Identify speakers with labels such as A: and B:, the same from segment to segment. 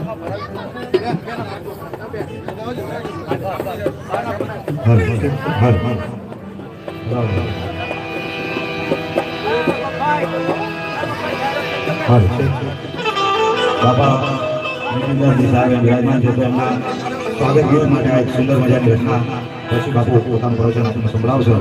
A: बाबा विराजमान है तो स्वागत गीत માટે એક સુંદર મજાની રચના પછી બાપુ પોતાનું પ્રવચન આપણને સંભળાવશે।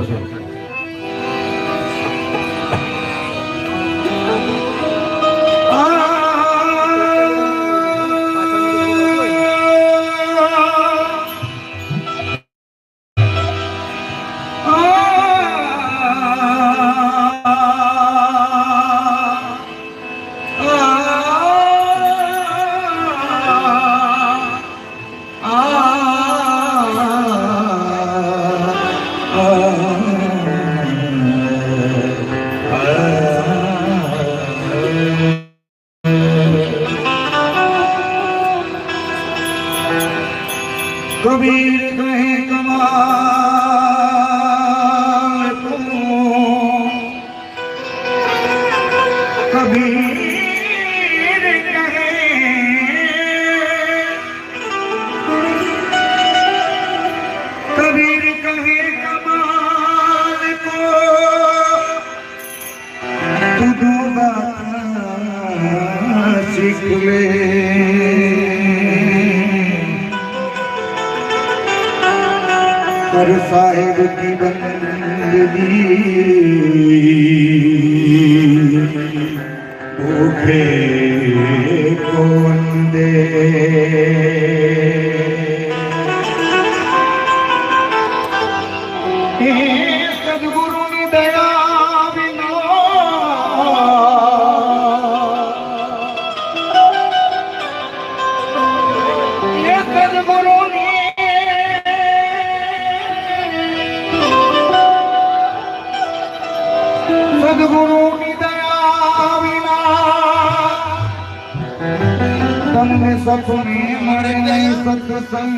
A: कबीर कहे कमाल को, कबीर कहे कमाल को, तू दो बात सीख ले। कर साहिब की बंदगी भूखे को वंदे। सद्गुरु की दया बिना ये सद्गुरु सद्गुरु की दया बिना तन में सपने मरे नहीं सत्संग।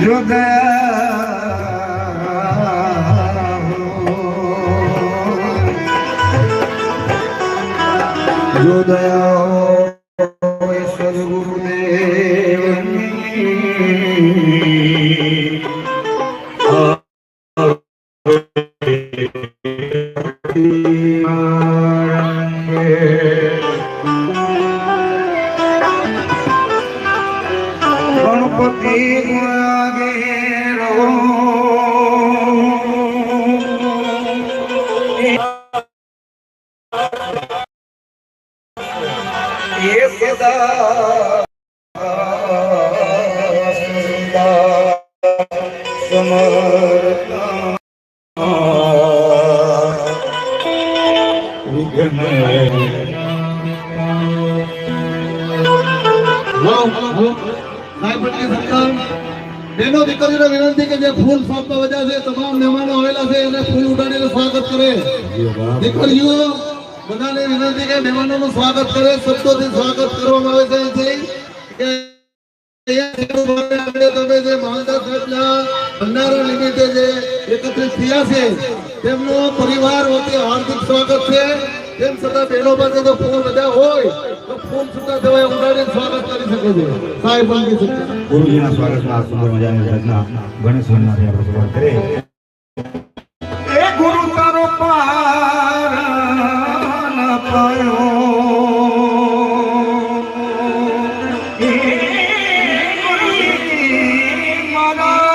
A: जो दया जो दया सद्गुरुदेव गणपति आगे रहो ये सदा समर्था बहनों दीकरीओ विनंती के जे फूल सोंपवा वजह से तमाम मेहमानो आवेला छे અને ફૂલ ઉડાડીને સ્વાગત કરે। દીકરીઓ બધાને વિનંતી કે મહેમાનોનું સ્વાગત કરે, શબ્દોથી સ્વાગત કરવામાં આવે છે કે તમે જે માલદા સાહેબના ભંડારા નિમિત્તે જે એકત્રિત થયા છે તેમનો પરિવાર વતી હાર્દિક સ્વાગત છે। તેમ છતાં બહેનો પાસે જો ફૂલ બધા હોય તો ફૂલ છૂટા દેવાય ઉડાડીને સ્વાગત કરી શકે છે। સાહેબ બની શકે ગુરુજીના સ્વાગતમાં સુંદર મજાની રચના ગણેશ વંદનાથી આપણે શરૂઆત કરીએ। એ ગુરુ તારો પાર ન પાયો, એ ગુરુજી મારા,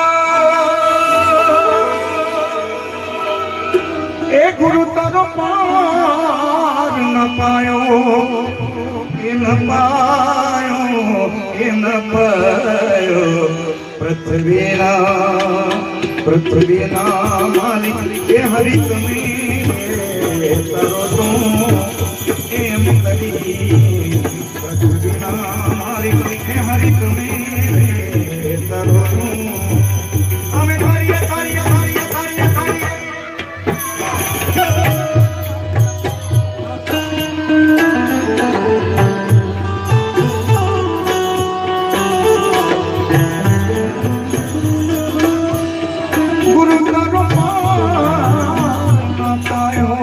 A: એ ગુરુ તારો પાર ન પાયો, એ ન પાયો, એ ન પાયો। પૃથ્વીના માલિક એ હરિ તમે તરો તો એમ કરી। પૃથ્વીના માલિક એ હરિ તમે તરો તો અમે કાર્ય કાર્ય કાર્ય કાર્ય કાર્ય गुरु का रूप न पायो।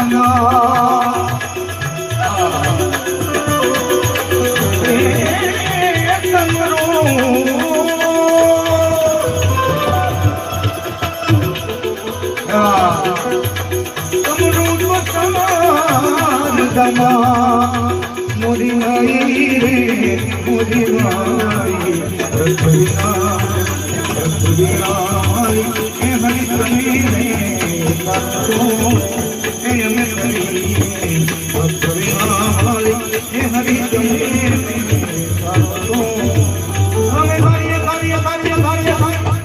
B: दमा दमा मोरी माई रे मोरी माई रसुलिया रसुलिया माई ए हरि तुम्हें साथो ए मैं हरि रसुलिया माई ए हरि तुम्हें साथो हमें हरि हरि हरि हरि हरि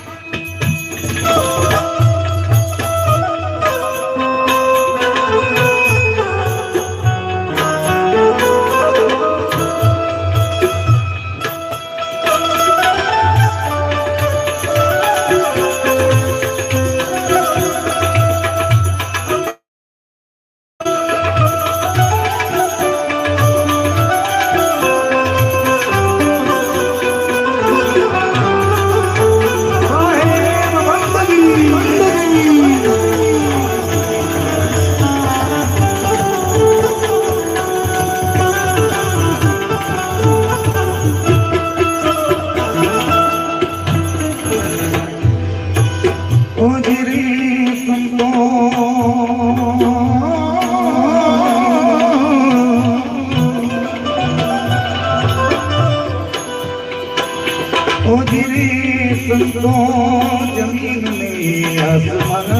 B: जमीन में आसमान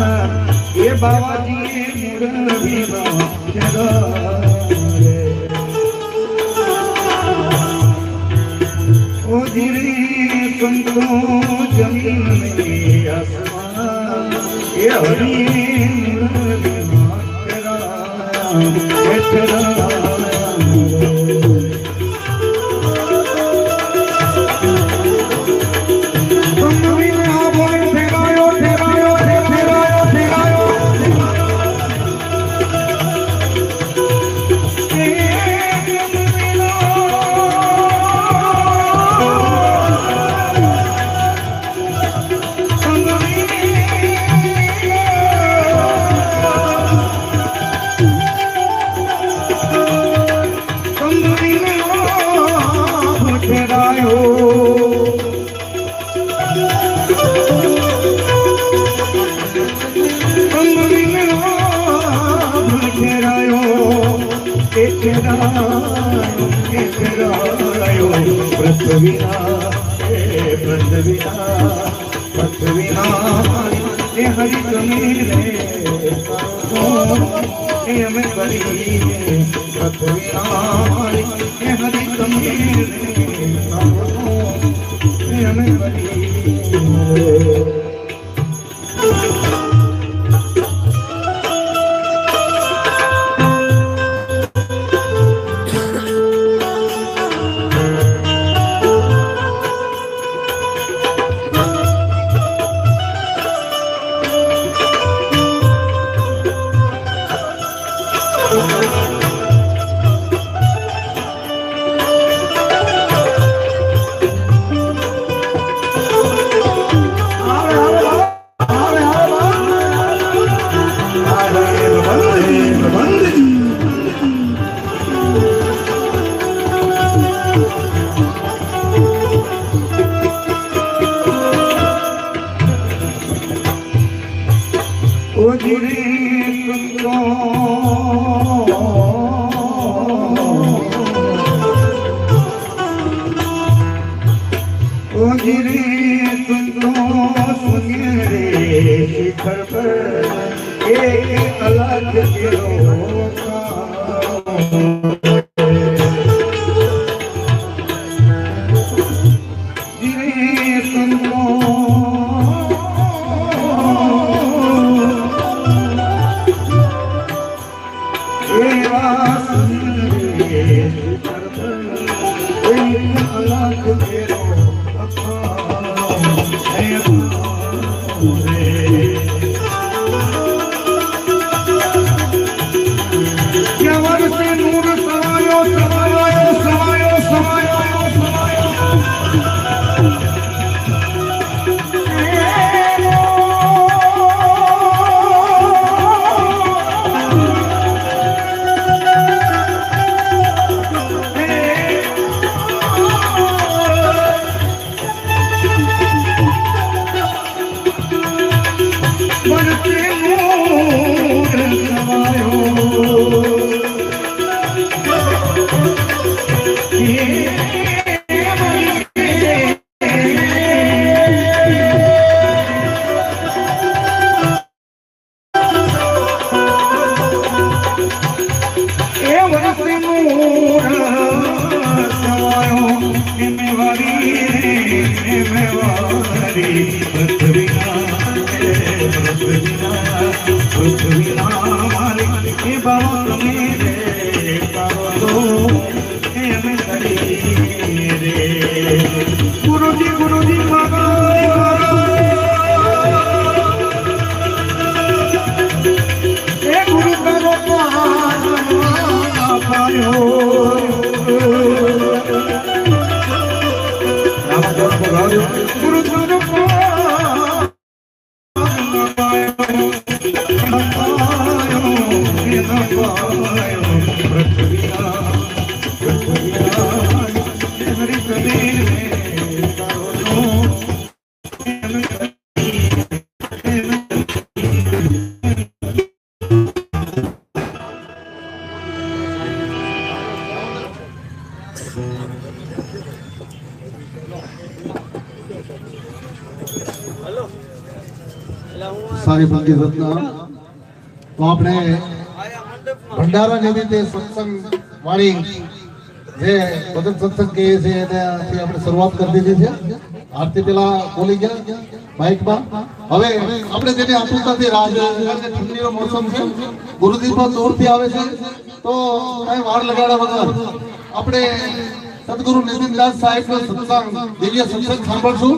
B: ये बाबा जी मुरली ओ धीरे संतो जमीन में आसमान ये हरी मुरली तेरा हरि मेरी पृथ्वीना मालिक के बाबा मेरे बाबा रे गुरु जी बाबा गुरु
A: सारी संगीत रत्न तो આપણે ભંડારા નિમિત્તે સત્સંગ વાણી જે ભજન સત્સંગ કહે છે એનાથી આપણે શરૂઆત કરી દીધી છે આરતી પેલા બોલી ગયા માઈકમાં હવે આપણે જેને આતુરતાથી રાહ જોઈએ છે ઠંડીનો મોસમ છે ગુરુજી પણ દૂરથી આવે છે તો કઈ વાર લગાડ્યા વગર આપણે સદગુરુ નિતિનદાસ સાહેબનો સત્સંગ દિવ્ય સત્સંગ સાંભળશું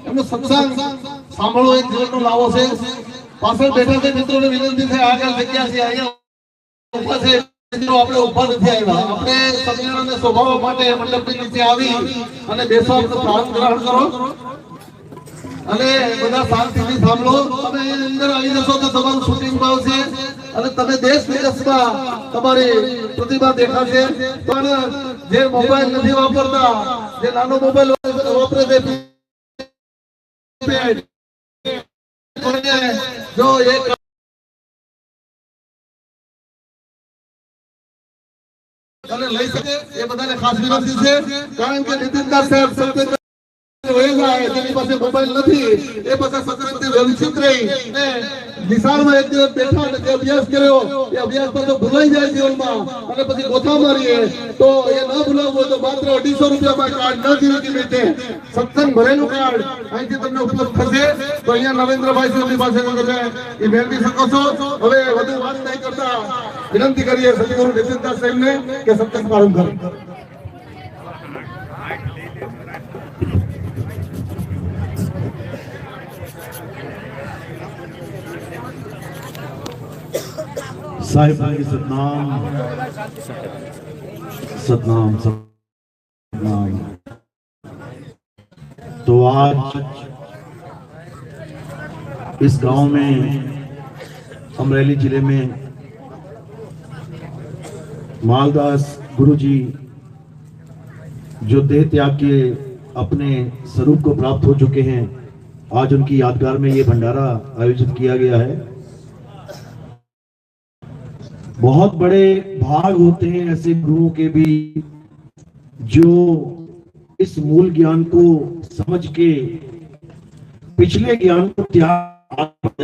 A: એમનો સત્સંગ સાંભળવો એક જીવનનો લાવો છે પાછળ બેઠા છે મિત્રોને વિનંતી છે આગળ જગ્યા છે અહીંયા ઊભા છે મિત્રો આપણે ઊભા નથી આવ્યા આપણે સત્સંગને સ્વભાવ માટે મંડપની નીચે આવી અને બેસો આપણે પ્રાર્થના ગ્રહણ કરો અને બધા શાંતિથી સાંભળો તમે અંદર આવી જશો તો તમારું શૂટિંગ આવશે અને તમે દેશ વિદેશમાં તમારી પ્રતિભા દેખાશે પણ જે મોબાઈલ નથી વાપરતા જે નાનો મોબાઈલ વાપરે છે जो एक લઈ શકે એ બધાને ખાસ વિનંતી છે કારણ કે નિતિનદાસ સાહેબ સત્ય જેની પાસે મોબાઈલ નથી એ પાસે સત્સંગથી વ્યવસ્થિત રહી નિશાળમાં એક દિવસ બેઠા અને જે અભ્યાસ કર્યો એ અભ્યાસ પાછો ભૂલાઈ જાય જીવનમાં અને પછી ગોથા મારીએ તો એ ન ભૂલાવવું તો માત્ર 250 રૂપિયામાં કાર્ડ ન જીવી બેઠે સત્સંગ ભરેલું કાર્ડ અહીંથી તમને ઉપલબ્ધ થશે તો અહીંયા નરેન્દ્રભાઈ સાહેબની પાસે તમે એ મેળવી શકો છો હવે વધુ વાત નહીં કરતા વિનંતી કરીએ સદગુરુ નિતિનદાસ સાહેબને કે સત્સંગ પ્રારંભ કરે
C: साहिब की सतनाम सतनाम सतनाम। तो आज इस गांव में अमरेली जिले में मालदास गुरुजी जो देह त्याग के अपने स्वरूप को प्राप्त हो चुके हैं, आज उनकी यादगार में ये भंडारा आयोजित किया गया है। बहुत बड़े भाग होते हैं ऐसे गुरुओं के भी जो इस मूल ज्ञान को समझ के पिछले ज्ञान को त्याग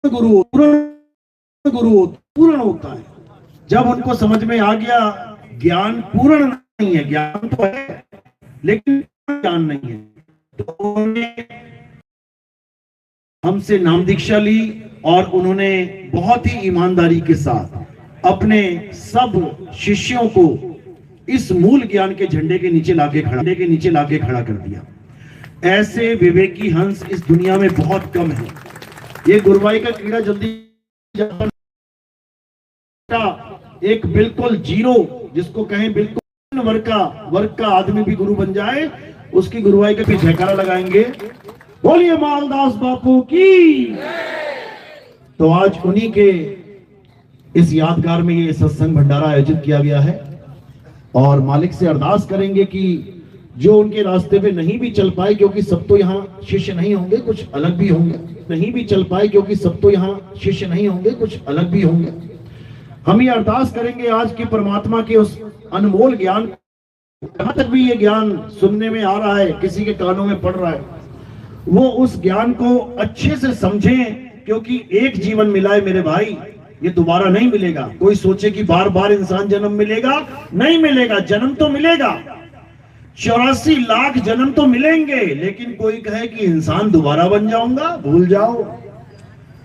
C: गुरु पूर्ण होता है। जब उनको समझ में आ गया ज्ञान पूर्ण नहीं है, ज्ञान तो है लेकिन ज्ञान नहीं है, तो उन्होंने हमसे नाम दीक्षा ली और उन्होंने बहुत ही ईमानदारी के साथ अपने सब शिष्यों को इस मूल ज्ञान के झंडे के नीचे लाके खड़ा कर दिया। ऐसे विवेकी हंस इस दुनिया में बहुत कम है। ये गुरुवाई का कीड़ा जल्दी एक बिल्कुल जीरो, जिसको कहें बिल्कुल वर्ग का आदमी भी गुरु बन जाए, उसकी गुरुवाई के पीछे जयकारा लगाएंगे, बोलिए मालदास बापू की। तो आज उन्हीं के इस यादगार में ये सत्संग भंडारा आयोजित किया गया है और मालिक से अरदास करेंगे कि जो उनके रास्ते पे नहीं भी चल पाए, क्योंकि सब तो यहाँ शिष्य नहीं होंगे, कुछ अलग भी होंगे, नहीं भी चल पाए क्योंकि सब तो यहाँ शिष्य नहीं होंगे, कुछ अलग भी होंगे। हम ये अरदास करेंगे आज के परमात्मा के उस अनमोल ज्ञान, जहां तक भी ये ज्ञान सुनने में आ रहा है, किसी के कानों में पड़ रहा है, वो उस ज्ञान को अच्छे से समझें, क्योंकि एक जीवन मिला है मेरे भाई, ये दोबारा नहीं मिलेगा। कोई सोचे कि बार बार इंसान जन्म मिलेगा, नहीं मिलेगा, जन्म तो मिलेगा। 84 लाख जन्म तो मिलेंगे, लेकिन कोई कहे कि इंसान दोबारा बन जाऊंगा, भूल जाओ।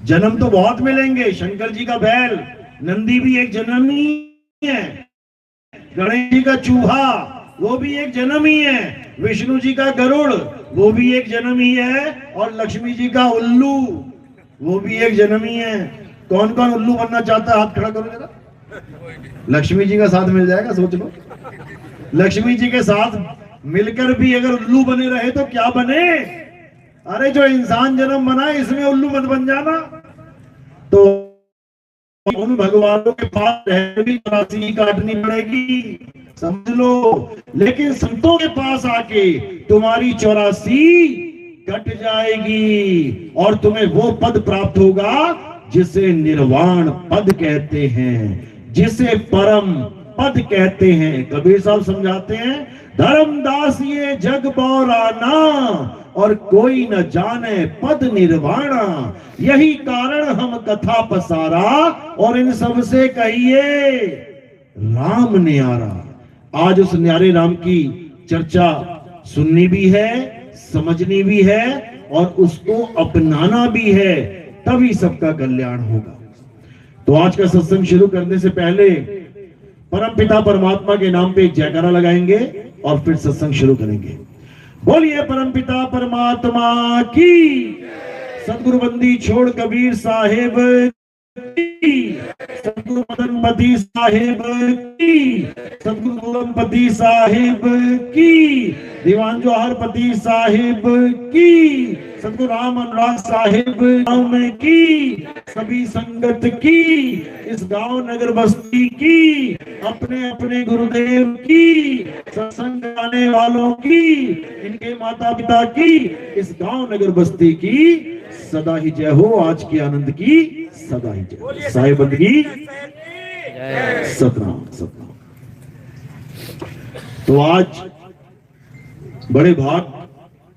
C: जन्म तो बहुत मिलेंगे। शंकर जी का बैल नंदी भी एक जन्म ही है, गणेश जी का चूहा वो भी एक जन्म ही है, विष्णु जी का गरुड़ वो भी एक जन्म ही है, और लक्ष्मी जी का उल्लू वो भी एक जन्म ही है। कौन कौन उल्लू बनना चाहता है, हाथ खड़ा करो जरा। लक्ष्मी जी का साथ मिल जाएगा, सोच लो। लक्ष्मी जी के साथ मिलकर भी अगर उल्लू बने रहे तो क्या बने। अरे जो इंसान जन्म बना है इसमें उल्लू मत बन जाना। तो उन भगवानों के पास रह भी 84 काटनी पड़ेगी, समझ लो। लेकिन संतों के पास आके तुम्हारी 84 कट जाएगी और तुम्हें वो पद प्राप्त होगा जिसे निर्वाण पद कहते हैं, जिसे परम पद कहते हैं। कबीर साहब समझाते हैं, धर्मदास ये जग बौराना और कोई न जाने पद निर्वाणा, यही कारण हम कथा पसारा और इन सब से कहिए राम न्यारा। आज उस न्यारे राम की चर्चा सुननी भी है, समझनी भी है और उसको अपनाना भी है, तभी सबका कल्याण होगा। तो आज का सत्संग शुरू करने से पहले परम पिता परमात्मा के नाम पे एक जयकारा लगाएंगे और फिर सत्संग शुरू करेंगे। बोलिए परम पिता परमात्मा की, सतगुरु बंदी छोड़ कबीर साहेब की, सतगुरु मदनपति साहेब की, सतगुरु गोलमपति साहेब की, दीवान जोहरपति साहेब की, सतगुरु राम अनुराग साहेब की, सभी संगत की, इस गांव नगर बस्ती की, अपने अपने गुरुदेव की, सत्संग आने वालों की, इनके माता पिता की, इस गांव नगर बस्ती की सदा ही जय हो। आज की आनंद की सदा ही जय। साहिब बंदगी सतनाम सतनाम। तो आज बड़े भाग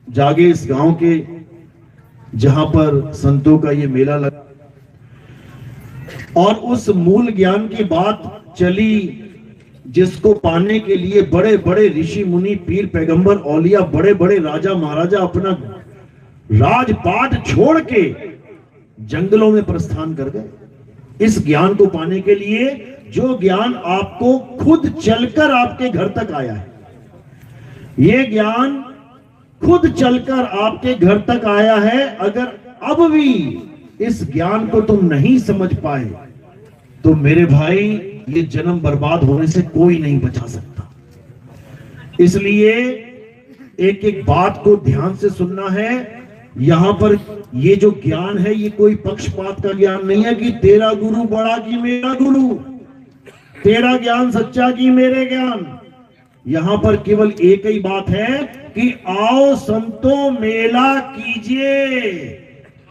C: जागे इस गांव के, जहां पर संतों का ये मेला लगा और उस मूल ज्ञान की बात चली जिसको पाने के लिए बड़े बड़े ऋषि मुनि पीर पैगंबर औलिया, बड़े बड़े राजा महाराजा अपना राजपाट छोड़ के जंगलों में प्रस्थान कर गए इस ज्ञान को पाने के लिए, जो ज्ञान आपको खुद चलकर आपके घर तक आया है। ये ज्ञान खुद चलकर आपके घर तक आया है। अगर अब भी इस ज्ञान को तुम नहीं समझ पाए तो मेरे भाई ये जन्म बर्बाद होने से कोई नहीं बचा सकता। इसलिए एक एक बात को ध्यान से सुनना है। यहां पर ये जो ज्ञान है ये कोई पक्षपात का ज्ञान नहीं है कि तेरा गुरु बड़ा कि मेरा गुरु, तेरा ज्ञान सच्चा कि मेरे ज्ञान। यहां पर केवल एक ही बात है कि आओ संतों मेला कीजिए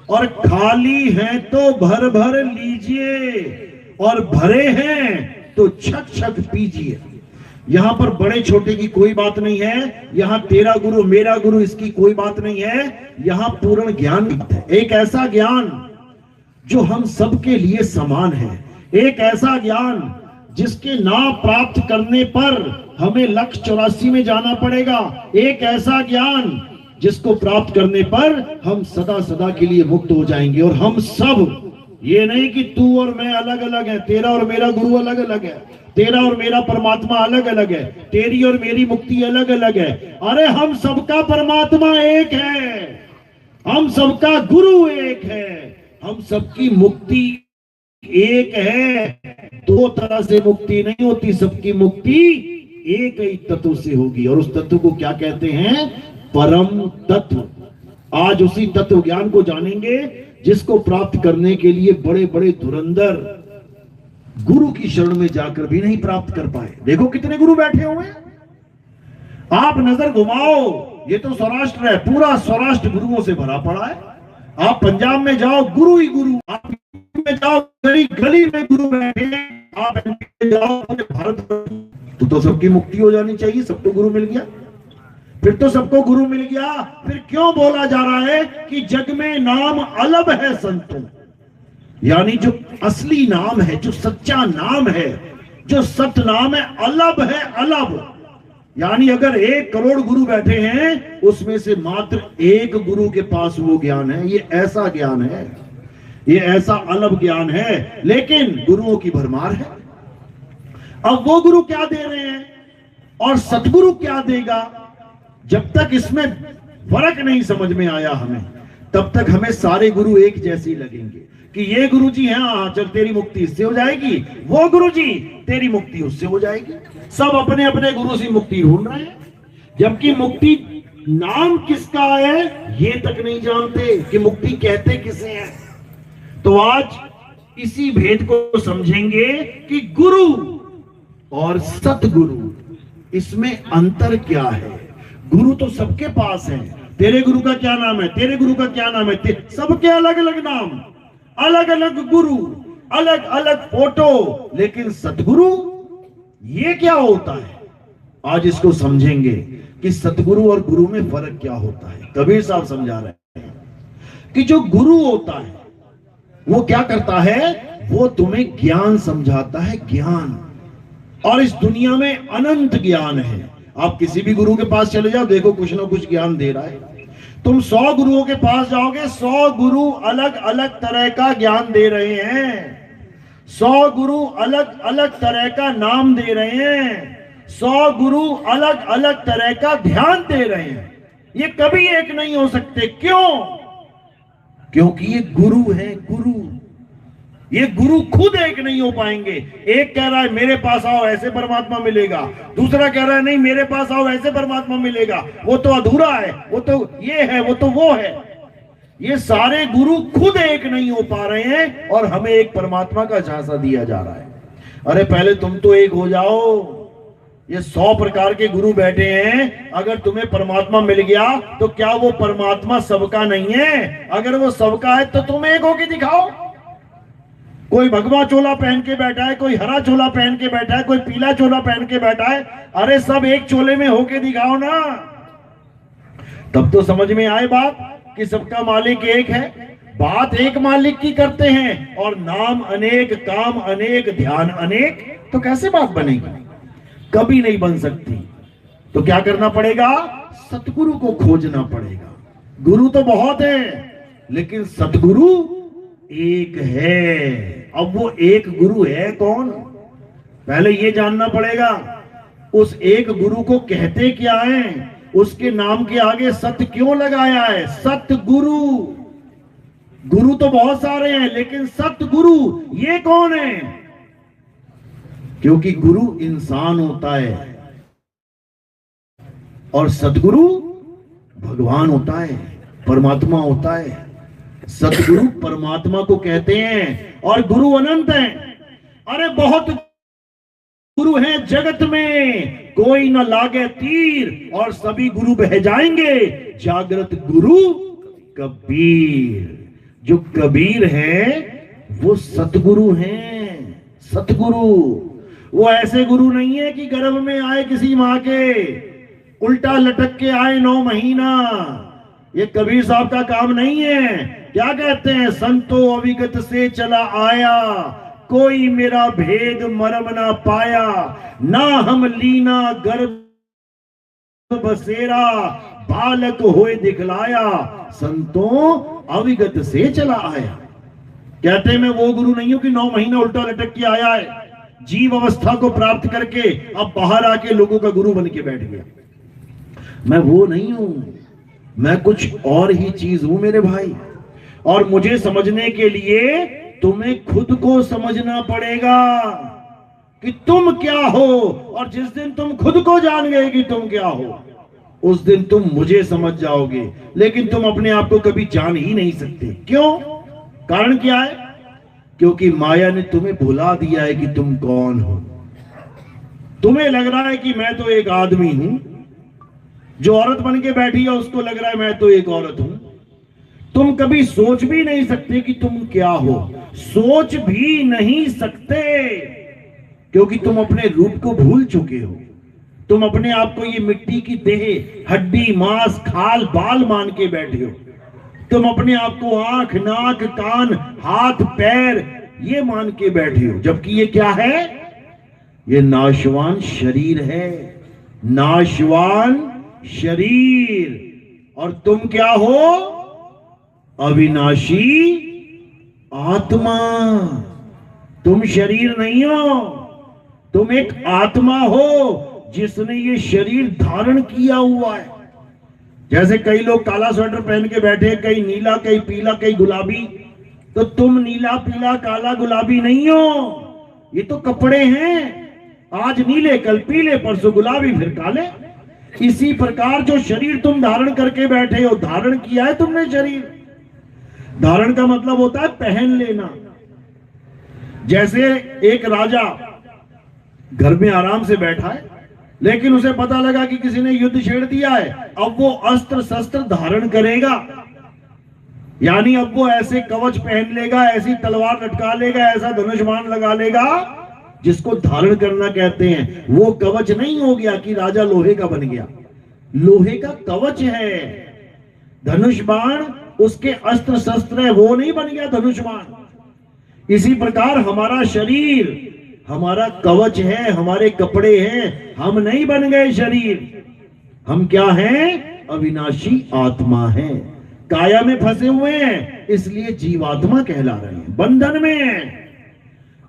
C: और खाली है तो भर भर लीजिए और भरे हैं तो छक छक पीजिए। यहां पर बड़े छोटे की कोई बात नहीं है। यहां तेरा गुरु मेरा गुरु इसकी कोई बात नहीं है। यहां पूर्ण ज्ञान है, एक ऐसा ज्ञान जो हम सबके लिए समान है, एक ऐसा ज्ञान जिसके नाम प्राप्त करने पर हमें लक्ष्य 84 में जाना पड़ेगा, एक ऐसा ज्ञान जिसको प्राप्त करने पर हम सदा सदा के लिए मुक्त हो जाएंगे। और हम सब, ये नहीं कि तू और मैं अलग अलग है, तेरा और मेरा गुरु अलग अलग है, तेरा और मेरा परमात्मा अलग अलग है, तेरी और मेरी मुक्ति अलग अलग है। अरे हम सबका परमात्मा एक है, हम सबका गुरु एक है, हम सबकी मुक्ति एक है। दो तरह से मुक्ति नहीं होती, सबकी मुक्ति एक ही तत्व से होगी। और उस तत्व को क्या कहते हैं? परम तत्व। आज उसी तत्व ज्ञान को जानेंगे जिसको प्राप्त करने के लिए बड़े बड़े धुरंधर गुरु की शरण में जाकर भी नहीं प्राप्त कर पाए। देखो कितने गुरु बैठे हुए हैं। आप नजर घुमाओ, ये तो सौराष्ट्र है, पूरा सौराष्ट्र गुरुओं से भरा पड़ा है। आप पंजाब में जाओ गुरु ही गुरु, आप में जाओ गली गली में गुरु बैठे, आप में जाओ भारत तो सबकी मुक्ति हो जानी चाहिए। सबको गुरु मिल गया, फिर तो सबको गुरु मिल गया। फिर क्यों बोला जा रहा है कि जग में नाम अलग है संतों? यानी जो असली नाम है, जो सच्चा नाम है, जो सत्य नाम है, अलग है अलग। यानी अगर 1 करोड़ गुरु बैठे हैं, उसमें से मात्र 1 गुरु के पास वो ज्ञान है। ये ऐसा ज्ञान है, ये ऐसा अलग ज्ञान है, लेकिन गुरुओं की भरमार है। अब वो गुरु क्या दे रहे हैं और सतगुरु क्या देगा, जब तक इसमें फर्क नहीं समझ में आया हमें, तब तक हमें सारे गुरु एक जैसे ही लगेंगे कि ये गुरु जी हैं, हाँ चल तेरी मुक्ति इससे हो जाएगी, वो गुरु जी तेरी मुक्ति उससे हो जाएगी। सब अपने अपने गुरु से मुक्ति ढूंढ रहे हैं, जबकि मुक्ति नाम किसका है ये तक नहीं जानते कि मुक्ति कहते किसे हैं। तो आज इसी भेद को समझेंगे कि गुरु और सतगुरु, इसमें अंतर क्या है। गुरु तो सबके पास है, तेरे गुरु का क्या नाम है, तेरे गुरु का क्या नाम है, सबके अलग अलग नाम, अलग अलग गुरु, अलग अलग फोटो, लेकिन सतगुरु ये क्या होता है। आज इसको समझेंगे कि सतगुरु और गुरु में फर्क क्या होता है। कबीर साहब समझा रहे हैं कि जो गुरु होता है वो क्या करता है, वो तुम्हें ज्ञान समझाता है, ज्ञान। और इस दुनिया में अनंत ज्ञान है। आप किसी भी गुरु के पास चले जाओ, देखो कुछ ना कुछ ज्ञान दे रहा है। तुम 100 गुरुओं के पास जाओगे, 100 गुरु अलग अलग तरह का ज्ञान दे रहे हैं, 100 गुरु अलग अलग तरह का नाम दे रहे हैं, 100 गुरु अलग अलग तरह का ध्यान दे रहे हैं। ये कभी एक नहीं हो सकते। क्यों? क्योंकि ये गुरु है, गुरु। ये गुरु खुद एक नहीं हो पाएंगे। एक कह रहा है मेरे पास आओ ऐसे परमात्मा मिलेगा, दूसरा कह रहा है नहीं मेरे पास आओ ऐसे परमात्मा मिलेगा, वो तो अधूरा है, वो तो ये है, वो तो वो है। ये सारे गुरु खुद एक नहीं हो पा रहे हैं और हमें एक परमात्मा का झांसा दिया जा रहा है। अरे पहले तुम तो एक हो जाओ। ये 100 प्रकार के गुरु बैठे हैं, अगर तुम्हें परमात्मा मिल गया तो क्या वो परमात्मा सबका नहीं है? अगर वो सबका है तो तुम एक होके दिखाओ। कोई भगवा चोला पहन के बैठा है, कोई हरा चोला पहन के बैठा है, कोई पीला चोला पहन के बैठा है, अरे सब एक चोले में होके दिखाओ ना, तब तो समझ में आए बात कि सबका मालिक एक है। बात एक मालिक की करते हैं और नाम अनेक, काम अनेक, ध्यान अनेक, तो कैसे बात बनेगी? कभी नहीं बन सकती। तो क्या करना पड़ेगा? सतगुरु को खोजना पड़ेगा। गुरु तो बहुत है, लेकिन सतगुरु एक है। अब वो एक गुरु है कौन? पहले ये जानना पड़ेगा। उस एक गुरु को कहते क्या है? उसके नाम के आगे सत्य क्यों लगाया है? सतगुरु। गुरु तो बहुत सारे हैं, लेकिन सतगुरु ये कौन है? क्योंकि गुरु इंसान होता है और सतगुरु भगवान होता है, परमात्मा होता है। सतगुरु परमात्मा को कहते हैं और गुरु अनंत हैं। अरे बहुत गुरु हैं जगत में, कोई न लागे तीर और सभी गुरु बह जाएंगे। जागृत गुरु कबीर। जो कबीर है वो सतगुरु हैं। सतगुरु वो ऐसे गुरु नहीं है कि गर्भ में आए किसी मां के, उल्टा लटक के आए 9 महीना। ये कबीर साहब का काम नहीं है। क्या कहते हैं? संतो अविगत से चला आया, कोई मेरा भेद मरम ना पाया, ना हम लीना गर्भ बसेरा, बालक होए दिखलाया, संतों अविगत से चला आया। कहते हैं मैं वो गुरु नहीं हूं कि 9 महीना उल्टा लटक के आया है, जीव अवस्था को प्राप्त करके अब बाहर आके लोगों का गुरु बन के बैठ गया। मैं वो नहीं हूं, मैं कुछ और ही चीज हूं मेरे भाई। और मुझे समझने के लिए तुम्हें खुद को समझना पड़ेगा कि तुम क्या हो। और जिस दिन तुम खुद को जान गए कि तुम क्या हो, उस दिन तुम मुझे समझ जाओगे। लेकिन तुम अपने आप को कभी जान ही नहीं सकते। क्यों? कारण क्या है? क्योंकि माया ने तुम्हें भुला दिया है कि तुम कौन हो। तुम्हें लग रहा है कि मैं तो एक आदमी हूं, जो औरत बन के बैठी है उसको लग रहा है मैं तो एक औरत हूं। तुम कभी सोच भी नहीं सकते कि तुम क्या हो, सोच भी नहीं सकते, क्योंकि तुम अपने रूप को भूल चुके हो। तुम अपने आप को ये मिट्टी की देह, हड्डी, मांस, खाल, बाल मान के बैठे हो। तुम अपने आप को आंख, नाक, कान, हाथ, पैर ये मान के बैठे हो, जबकि ये क्या है? ये नाशवान शरीर है। नाशवान शरीर, और तुम क्या हो? अविनाशी आत्मा। तुम शरीर नहीं हो, तुम एक आत्मा हो जिसने ये शरीर धारण किया हुआ है। जैसे कई लोग काला स्वेटर पहन के बैठे, कई नीला, कई पीला, कई गुलाबी, तो तुम नीला पीला काला गुलाबी नहीं हो, ये तो कपड़े हैं। आज नीले, कल पीले, परसों गुलाबी, फिर काले। इसी प्रकार जो शरीर तुम धारण करके बैठे हो, धारण किया है तुमने शरीर। धारण का मतलब होता है पहन लेना। जैसे एक राजा घर में आराम से बैठा है, लेकिन उसे पता लगा कि किसी ने युद्ध छेड़ दिया है, अब वो अस्त्र शस्त्र धारण करेगा। यानी अब वो ऐसे कवच पहन लेगा, ऐसी तलवार लटका लेगा, ऐसा धनुष्मान लगा लेगा, जिसको धारण करना कहते हैं। वो कवच नहीं हो गया कि राजा लोहे का बन गया, लोहे का कवच है। धनुष बाण उसके अस्त्र शस्त्र है, वो नहीं बन गया धनुष्मान। इसी प्रकार हमारा शरीर हमारा कवच है, हमारे कपड़े हैं, हम नहीं बन गए शरीर। हम क्या हैं? अविनाशी आत्मा हैं। काया में फंसे हुए हैं, इसलिए जीवात्मा कहला रहे हैं, बंधन में हैं।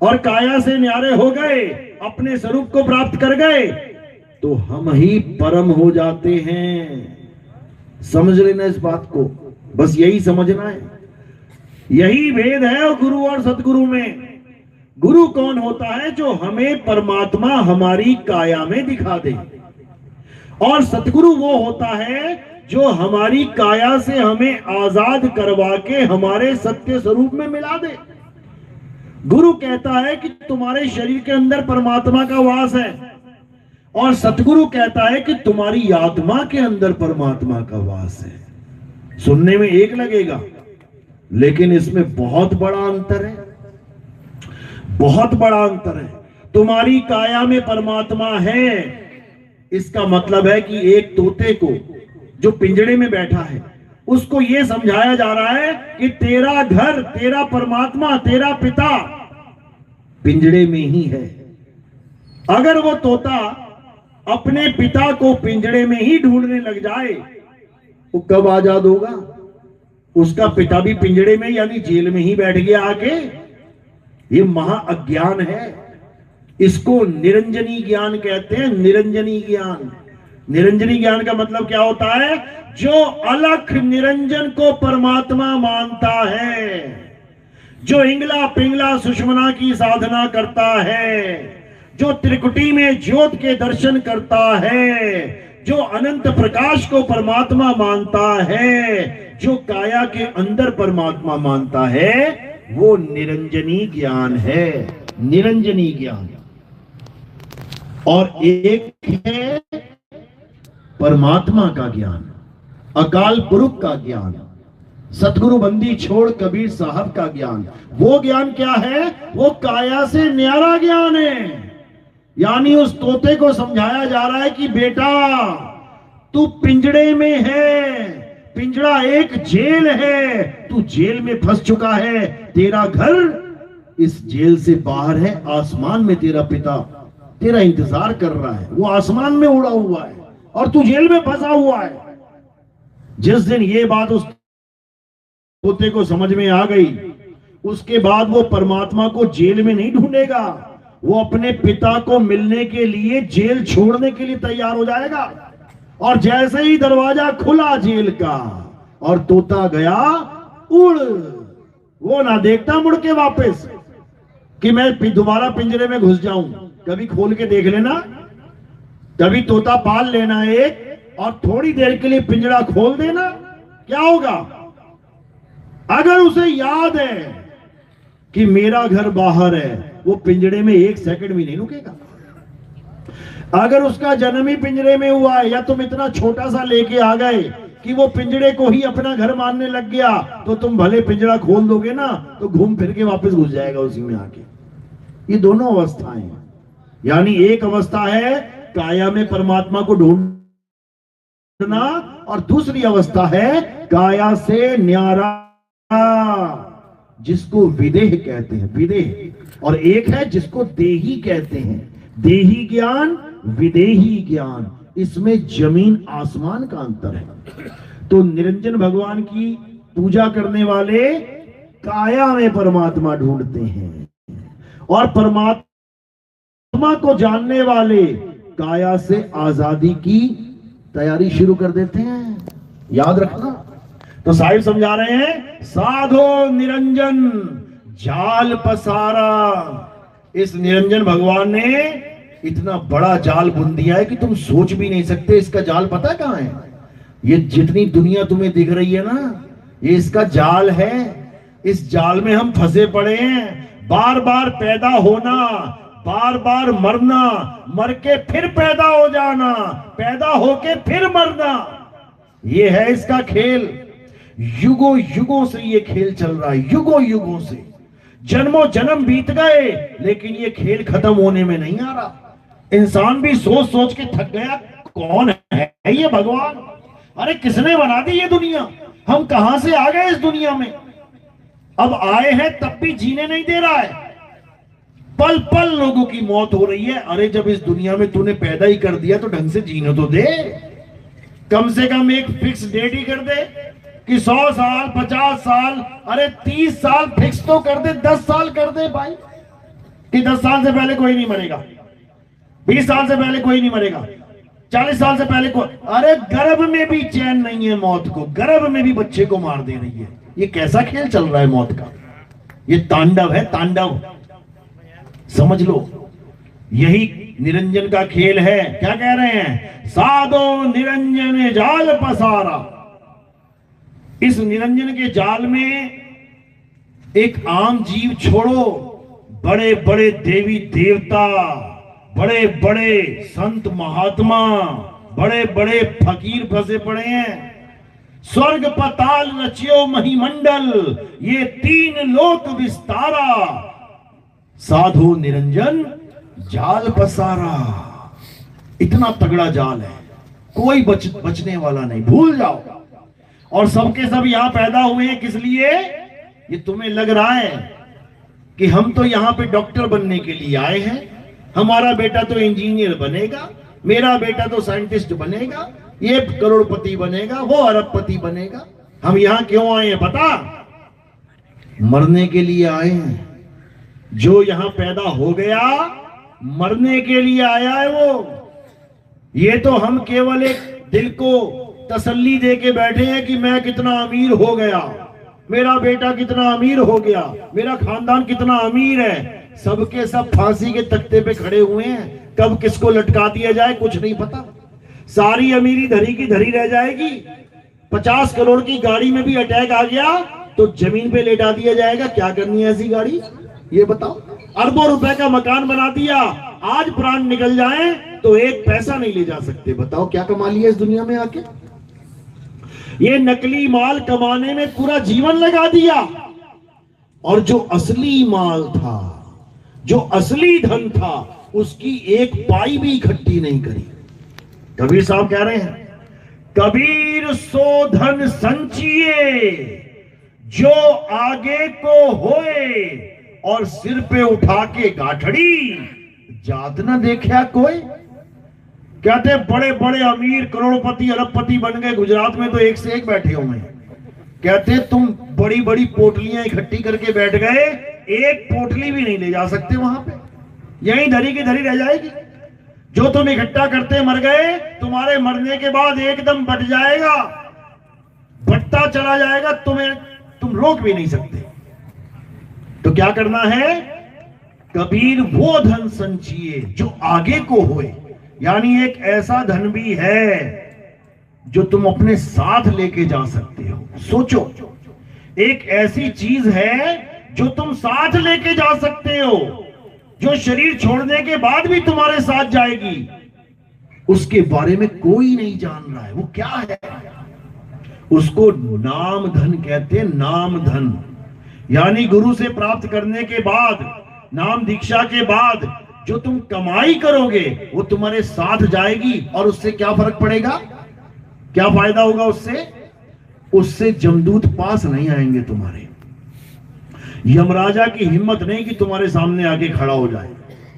C: और काया से न्यारे हो गए, अपने स्वरूप को प्राप्त कर गए, तो हम ही परम हो जाते हैं। समझ लेना इस बात को, बस यही समझना है। यही भेद है गुरु और सतगुरु में। गुरु कौन होता है? जो हमें परमात्मा हमारी काया में दिखा दे। और सतगुरु वो होता है जो हमारी काया से हमें आजाद करवा के हमारे सत्य स्वरूप में मिला दे। गुरु कहता है कि तुम्हारे शरीर के अंदर परमात्मा का वास है, और सतगुरु कहता है कि तुम्हारी आत्मा के अंदर परमात्मा का वास है। सुनने में एक लगेगा, लेकिन इसमें बहुत बड़ा अंतर है, बहुत बड़ा अंतर है। तुम्हारी काया में परमात्मा है, इसका मतलब है कि एक तोते को जो पिंजड़े में बैठा है, उसको यह समझाया जा रहा है कि तेरा घर, तेरा परमात्मा, तेरा पिता पिंजड़े में ही है। अगर वो तोता अपने पिता को पिंजड़े में ही ढूंढने लग जाए, वो कब आजाद होगा? उसका पिता भी पिंजड़े में यानी जेल में ही बैठ गया आके। ये महा अज्ञान है, इसको निरंजनी ज्ञान कहते हैं। निरंजनी ज्ञान, निरंजनी ज्ञान का मतलब क्या होता है? जो अलख निरंजन को परमात्मा मानता है, जो इंगला पिंगला सुषमना की साधना करता है, जो त्रिकुटी में ज्योत के दर्शन करता है, जो अनंत प्रकाश को परमात्मा मानता है, जो काया के अंदर परमात्मा मानता है, वो निरंजनी ज्ञान है। निरंजनी ज्ञान। और एक है परमात्मा का ज्ञान, अकाल पुरुष का ज्ञान, सतगुरु बंदी छोड़ कबीर साहब का ज्ञान। वो ज्ञान क्या है? वो काया से न्यारा ज्ञान है। यानी उस तोते को समझाया जा रहा है कि बेटा तू पिंजड़े में है, पिंजड़ा एक जेल है, तू जेल में फंस चुका है। तेरा घर इस जेल से बाहर है, आसमान में तेरा पिता तेरा इंतजार कर रहा है, वो आसमान में उड़ा हुआ है और तू जेल में फंसा हुआ है। जिस दिन ये बात उस तोते को समझ में आ गई, उसके बाद वो परमात्मा को जेल में नहीं ढूंढेगा, वो अपने पिता को मिलने के लिए जेल छोड़ने के लिए तैयार हो जाएगा। और जैसे ही दरवाजा खुला जेल का और तोता गया उड़, वो ना देखता मुड़ के वापस कि मैं दोबारा पिंजरे में घुस जाऊं। कभी खोल के देख लेना, कभी तोता पाल लेना एक, और थोड़ी देर के लिए पिंजरा खोल देना, क्या होगा? अगर उसे याद है कि मेरा घर बाहर है, वो पिंजरे में एक सेकंड भी नहीं रुकेगा। अगर उसका जन्म ही पिंजरे में हुआ है, या तुम इतना छोटा सा लेके आ गए कि वो पिंजरे को ही अपना घर मानने लग गया, तो तुम भले पिंजरा खोल दोगे ना, तो घूम फिर के वापस घुस जाएगा उसी में आके। ये दोनों अवस्थाएं हैं। यानी एक अवस्था है काया में परमात्मा को ढूंढना, और दूसरी अवस्था है काया से न्यारा, जिसको विदेह कहते हैं, विदेह। और एक है जिसको देही कहते हैं, देही ज्ञान, विदेही ज्ञान। इसमें जमीन आसमान का अंतर है। तो निरंजन भगवान की पूजा करने वाले काया में परमात्मा ढूंढते हैं और परमात्मा को जानने वाले काया से आजादी की तैयारी शुरू कर देते हैं। याद रखना। तो साहिब समझा रहे हैं, साधो निरंजन जाल पसारा। इस निरंजन भगवान ने इतना बड़ा जाल बुन दिया है कि तुम सोच भी नहीं सकते। इसका जाल पता कहां है? ये जितनी दुनिया तुम्हें दिख रही है ना, ये इसका जाल है। इस जाल में हम फंसे पड़े हैं। बार बार पैदा होना, बार बार मरना, मर के फिर पैदा हो जाना, पैदा होके फिर मरना, ये है इसका खेल। युगों युगों से ये खेल चल रहा है, युगों युगों से। जन्मों जन्म बीत गए लेकिन ये खेल खत्म होने में नहीं आ रहा। इंसान भी सोच सोच के थक गया, कौन है ये भगवान? अरे किसने बना दी ये दुनिया? हम कहां से आ गए इस दुनिया में? अब आए हैं तब भी जीने नहीं दे रहा है। पल पल लोगों की मौत हो रही है। अरे जब इस दुनिया में तूने पैदा ही कर दिया तो ढंग से जीने तो दे। कम से कम एक फिक्स डेट ही कर दे कि 100 साल, 50 साल, अरे 30 साल फिक्स तो कर दे, 10 साल कर दे भाई, कि 10 साल से पहले कोई नहीं मरेगा, 20 साल से पहले कोई नहीं मरेगा, 40 साल से पहले कोई। अरे गर्भ में भी चैन नहीं है मौत को, गर्भ में भी बच्चे को मार दे रही है। ये कैसा खेल चल रहा है मौत का? ये तांडव है, तांडव। समझ लो, यही निरंजन का खेल है। क्या कह रहे हैं? साधो निरंजन जाल पसारा। इस निरंजन के जाल में एक आम जीव छोड़ो, बड़े बड़े देवी देवता, बड़े बड़े संत महात्मा, बड़े बड़े फकीर फंसे पड़े हैं। स्वर्ग पताल रचियो महिमंडल, ये 3 लोक विस्तारा। साधु निरंजन जाल पसारा। इतना तगड़ा जाल है, कोई बचने वाला नहीं, भूल जाओ। और सबके सब यहां पैदा हुए हैं किस लिए? ये तुम्हें लग रहा है कि हम तो यहां पे डॉक्टर बनने के लिए आए हैं, हमारा बेटा तो इंजीनियर बनेगा, मेरा बेटा तो साइंटिस्ट बनेगा, ये करोड़पति बनेगा, वो अरबपति बनेगा। हम यहां क्यों आए हैं पता? मरने के लिए आए हैं। जो यहां पैदा हो गया मरने के लिए आया है वो। ये तो हम केवल एक दिल को तसल्ली दे के बैठे हैं कि मैं कितना अमीर हो गया, मेरा बेटा कितना अमीर हो गया, मेरा खानदान कितना अमीर है। सबके सब फांसी के तख्ते पे खड़े हुए हैं, कब किसको लटका दिया जाए कुछ नहीं पता। सारी अमीरी धरी की धरी रह जाएगी। 50 करोड़ की गाड़ी में भी अटैक आ गया तो जमीन पे लेटा दिया जाएगा। क्या करनी है ऐसी गाड़ी, ये बताओ। अरबों रुपए का मकान बना दिया, आज प्राण निकल जाए तो एक पैसा नहीं ले जा सकते। बताओ क्या कमा लिया इस दुनिया में आके? ये नकली माल कमाने में पूरा जीवन लगा दिया, और जो असली माल था, जो असली धन था, उसकी एक पाई भी इकट्ठी नहीं करी। कबीर साहब कह रहे हैं, कबीर सो धन संचिए जो आगे को होए, और सिर पे उठा के गाठड़ी जात न देखा कोई। कहते बड़े बड़े अमीर करोड़पति अरबपति बन गए, गुजरात में तो एक से एक बैठे हुए हैं। कहते तुम बड़ी बड़ी पोटलियां इकट्ठी करके बैठ गए, एक पोटली भी नहीं ले जा सकते वहां पे, यहीं धरी की धरी रह जाएगी। जो तुम इकट्ठा करते मर गए, तुम्हारे मरने के बाद एकदम बट जाएगा, बटता चला जाएगा, तुम रोक भी नहीं सकते। तो क्या करना है? कबीर वो धन संचिए जो आगे को होए, यानी एक ऐसा धन भी है जो तुम अपने साथ लेके जा सकते हो। सोचो, एक ऐसी चीज है जो तुम साथ लेके जा सकते हो, जो शरीर छोड़ने के बाद भी तुम्हारे साथ जाएगी। उसके बारे में कोई नहीं जान रहा है, वो क्या है? उसको नाम धन कहते हैं। नाम धन यानी गुरु से प्राप्त करने के बाद, नाम दीक्षा के बाद जो तुम कमाई करोगे वो तुम्हारे साथ जाएगी। और उससे क्या फर्क पड़ेगा, क्या फायदा होगा उससे? उससे जमदूत पास नहीं आएंगे तुम्हारे। यमराजा की हिम्मत नहीं कि तुम्हारे सामने आके खड़ा हो जाए।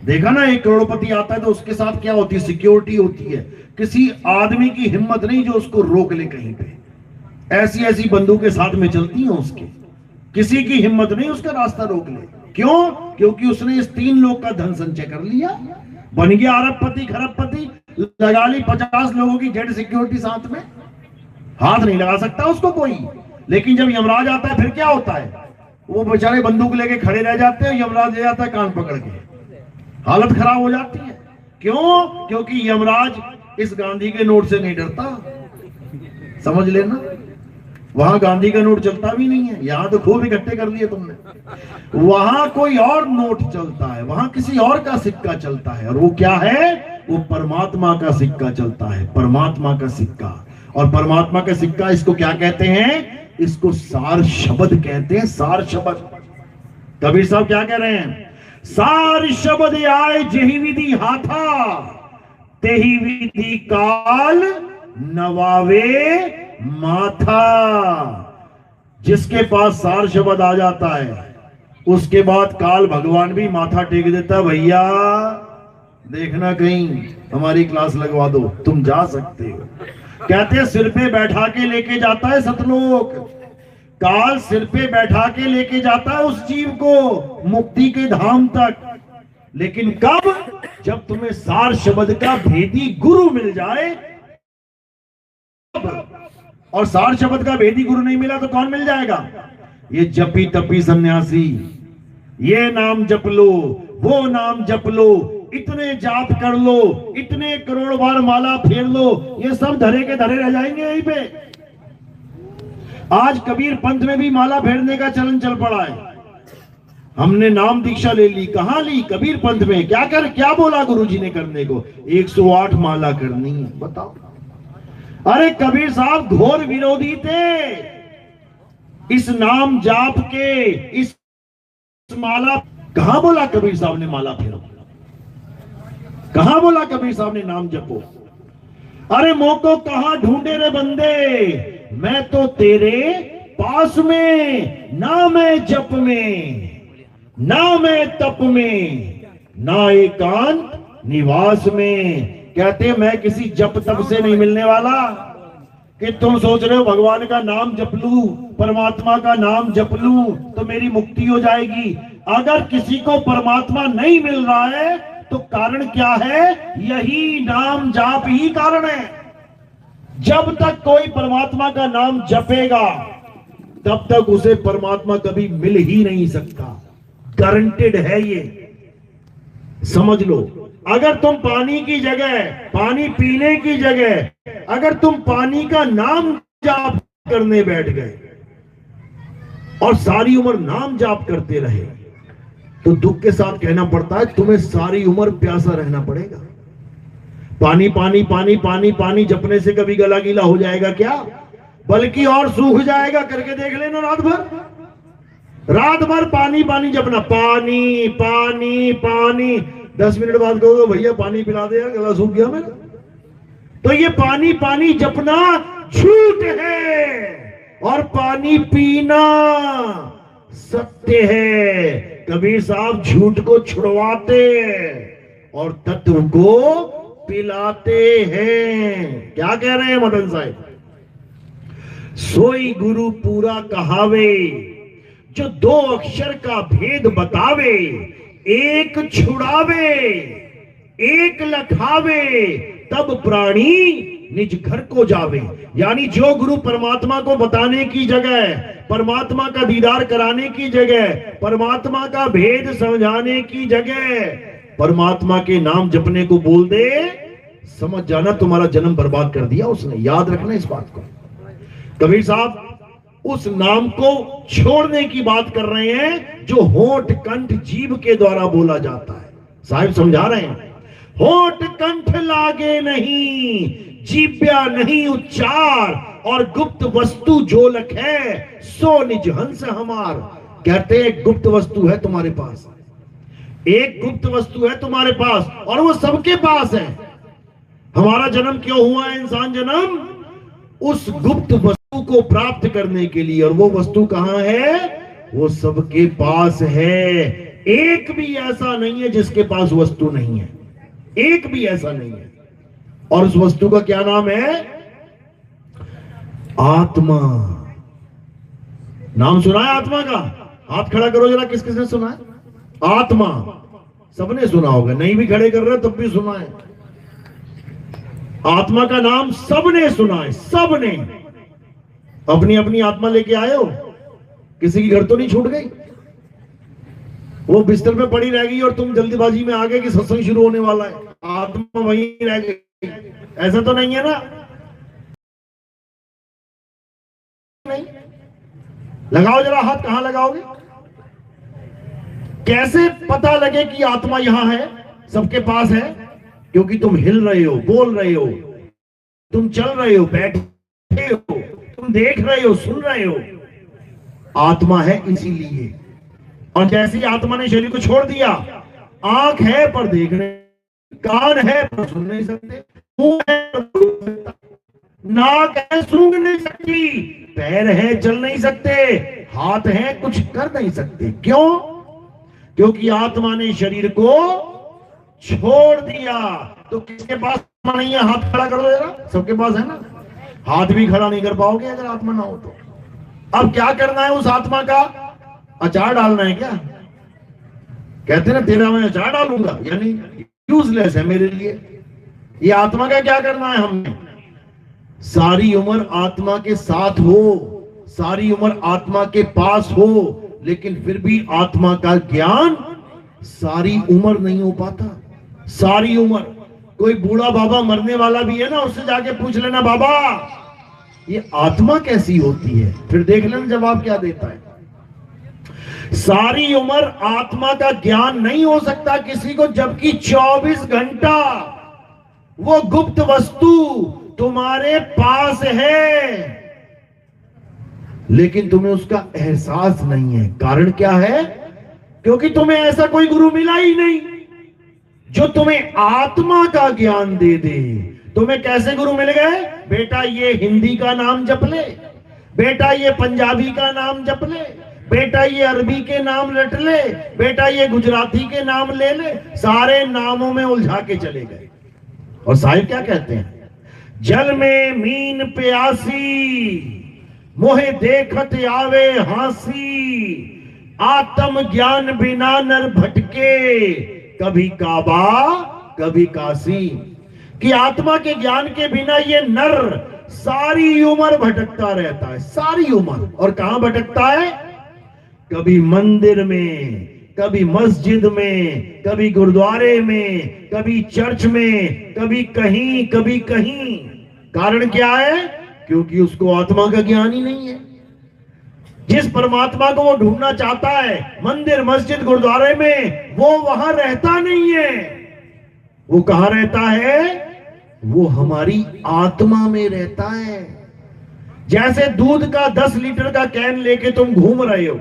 C: देखा ना, एक करोड़पति आता है तो उसके साथ क्या होती है? सिक्योरिटी होती है, किसी आदमी की हिम्मत नहीं जो उसको रोक ले कहीं पे। ऐसी ऐसी बंदूकें साथ में चलती हैं उसके, किसी की हिम्मत नहीं उसका रास्ता रोक ले। क्यों? क्योंकि उसने इस 3 लोग का धन संचय कर लिया, बन गया अरबपति खरबपति, लगा ली 50 लोगों की जेड सिक्योरिटी साथ में, हाथ नहीं लगा सकता उसको कोई। लेकिन जब यमराज आता है फिर क्या होता है? वो बेचारे बंदूक लेके खड़े रह जाते हैं, यमराज ले जाता है कान पकड़ के, हालत खराब हो जाती है। क्यों? क्योंकि यमराज इस गांधी के नोट से नहीं डरता, समझ लेना। वहां गांधी का नोट चलता भी नहीं है, यहां तो खूब इकट्ठे कर लिए तुमने। वहां कोई और नोट चलता है, वहां किसी और का सिक्का चलता है, और वो क्या है? वो परमात्मा का सिक्का चलता है, परमात्मा का सिक्का। और परमात्मा का सिक्का, इसको क्या कहते हैं? इसको सार शब्द कहते हैं, सार शब्द। कबीर साहब क्या कह रहे हैं? सार शब्द आए जही विधि हाथा, तेही विधि काल नवावे माथा। जिसके पास सार शब्द आ जाता है उसके बाद काल भगवान भी माथा टेक देता। भैया देखना कहीं हमारी क्लास लगवा दो, तुम जा सकते हो। कहते हैं सिर पे बैठा के लेके जाता है सतलोक, काल सिर पे बैठा के लेके जाता है उस जीव को मुक्ति के धाम तक। लेकिन कब? जब तुम्हें सार शब्द का भेदी गुरु मिल जाए। और सार शब्द का भेदी गुरु नहीं मिला तो कौन मिल जाएगा? ये जपी तपी सन्यासी, ये नाम जप लो, वो नाम जप लो, इतने जाप कर लो, इतने करोड़ बार माला फेर लो, ये सब धरे के धरे रह जाएंगे यहीं पे। आज कबीर पंथ में भी माला फेरने का चलन चल पड़ा है। हमने नाम दीक्षा ले ली, कहां ली? कबीर पंथ में। क्या बोला गुरुजी ने करने को? 108 माला करनी है, बताओ। अरे कबीर साहब घोर विरोधी थे इस नाम जाप के, इस माला। कहां बोला कबीर साहब ने माला फेरो? कहां बोला कबीर साहब ने नाम जपो? अरे मोको कहां ढूंढे रे बंदे, मैं तो तेरे पास में, ना मैं जप में, ना मैं तप में, ना एकांत निवास में। कहते मैं किसी जप तप से नहीं मिलने वाला कि तुम सोच रहे हो भगवान का नाम जप लूं, परमात्मा का नाम जप लूं तो मेरी मुक्ति हो जाएगी। अगर किसी को परमात्मा नहीं मिल रहा है तो कारण क्या है? यही नाम जाप ही कारण है। जब तक कोई परमात्मा का नाम जपेगा तब तक उसे परमात्मा कभी मिल ही नहीं सकता, गारंटेड है ये, समझ लो। अगर तुम पानी की जगह, पानी पीने की जगह अगर तुम पानी का नाम जाप करने बैठ गए और सारी उम्र नाम जाप करते रहे तो दुख के साथ कहना पड़ता है तुम्हें सारी उम्र प्यासा रहना पड़ेगा। पानी पानी पानी पानी पानी जपने से कभी गला गीला हो जाएगा क्या? बल्कि और सूख जाएगा। करके देख लेना, रात भर पानी पानी जपना, पानी पानी पानी। 10 मिनट बाद कहोगे भैया पानी पिला दे यार, गला सूख गया मेरा। तो ये पानी पानी जपना झूठ है और पानी पीना सत्य है। कबीर साहब झूठ को छुड़वाते और तत्व को पिलाते हैं। क्या कह रहे हैं मदन साहब? सोई गुरु पूरा कहावे, जो 2 अक्षर का भेद बतावे, एक छुड़ावे एक लखावे, तब प्राणी निज घर को जावे। यानी जो गुरु परमात्मा को बताने की जगह, परमात्मा का दीदार कराने की जगह, परमात्मा का भेद समझाने की जगह परमात्मा के नाम जपने को बोल दे, समझ जाना तुम्हारा जन्म बर्बाद कर दिया उसने। याद रखना इस बात को। कबीर साहब उस नाम को छोड़ने की बात कर रहे हैं जो होठ कंठ जीभ के द्वारा बोला जाता है। साहिब समझा रहे हैं, होठ कंठ लागे नहीं, जीव्या नहीं उच्चार, और गुप्त वस्तु जो लखे सो निज हंस हमार। कहते हैं गुप्त वस्तु है तुम्हारे पास, एक गुप्त वस्तु है तुम्हारे पास और वो सबके पास है। हमारा जन्म क्यों हुआ है? इंसान जन्म उस गुप्त वस्तु को प्राप्त करने के लिए, और वो वस्तु कहां है? वो सबके पास है। एक भी ऐसा नहीं है जिसके पास वस्तु नहीं है, एक भी ऐसा नहीं है। और उस वस्तु का क्या नाम है? आत्मा। नाम सुना है आत्मा का? हाथ खड़ा करो जरा, किस किसने सुना है? आत्मा सबने सुना होगा, नहीं भी खड़े कर रहे तब भी सुना है। आत्मा का नाम सबने सुना है, सबने। अपनी अपनी आत्मा लेके आए हो? किसी की घर तो नहीं छूट गई? वो बिस्तर में पड़ी रह गई और तुम जल्दीबाजी में आ गए कि सत्संग शुरू होने वाला है, आत्मा वहीं रह गई? ऐसा तो नहीं है ना? नहीं। लगाओ जरा हाथ, कहां लगाओगे? कैसे पता लगे कि आत्मा यहां है, सबके पास है? क्योंकि तुम हिल रहे हो, बोल रहे हो, तुम चल रहे हो, बैठे हो, तुम देख रहे हो, सुन रहे हो। आत्मा है इसीलिए। और जैसे ही आत्मा ने शरीर को छोड़ दिया, आंख है पर देख नहीं, कान है पर सुन नहीं सकते, मुंह है पर बोल नहीं सकता, नाक है सूंघ नहीं सकती, पैर है चल नहीं सकते, हाथ है कुछ कर नहीं सकते। क्यों? क्योंकि आत्मा ने शरीर को छोड़ दिया। तो किसके पास आत्मा नहीं है? हाथ खड़ा कर दो जरा, सबके पास है ना? हाथ भी खड़ा नहीं कर पाओगे अगर आत्मा ना हो तो। अब क्या करना है उस आत्मा का? अचार डालना है क्या? कहते ना तेरा मैं अचार डालूंगा, यानी यूजलेस है मेरे लिए। ये आत्मा का क्या करना है हमने? सारी उम्र आत्मा के साथ हो, सारी उम्र आत्मा के पास हो, लेकिन फिर भी आत्मा का ज्ञान सारी उम्र नहीं हो पाता। सारी उम्र। कोई बूढ़ा बाबा मरने वाला भी है ना, उससे जाके पूछ लेना, बाबा ये आत्मा कैसी होती है, फिर देख लेना जवाब क्या देता है। सारी उम्र आत्मा का ज्ञान नहीं हो सकता किसी को, जबकि 24 घंटा वो गुप्त वस्तु तुम्हारे पास है, लेकिन तुम्हें उसका एहसास नहीं है। कारण क्या है? क्योंकि तुम्हें ऐसा कोई गुरु मिला ही नहीं जो तुम्हें आत्मा का ज्ञान दे दे। तुम्हें कैसे गुरु मिल गए? बेटा ये हिंदी का नाम जप ले, बेटा ये पंजाबी का नाम जप ले, बेटा ये अरबी के नाम रट ले, बेटा ये गुजराती के नाम ले ले। सारे नामों में उलझा के चले गए। और साहिब क्या कहते हैं? जल में मीन प्यासी, मोहे देखत आवे हासी, आत्म ज्ञान बिना नर भटके, कभी काबा कभी काशी। कि आत्मा के ज्ञान के बिना ये नर सारी उम्र भटकता रहता है, सारी उम्र। और कहां भटकता है? कभी मंदिर में, कभी मस्जिद में, कभी गुरुद्वारे में, कभी चर्च में, कभी कहीं कभी कहीं। कारण क्या है? क्योंकि उसको आत्मा का ज्ञान ही नहीं है। जिस परमात्मा को वो ढूंढना चाहता है मंदिर, मस्जिद, गुरुद्वारे में, वो वहां रहता नहीं है। वो कहां रहता है? वो हमारी आत्मा में रहता है। जैसे दूध का 10 लीटर का कैन लेके तुम घूम रहे हो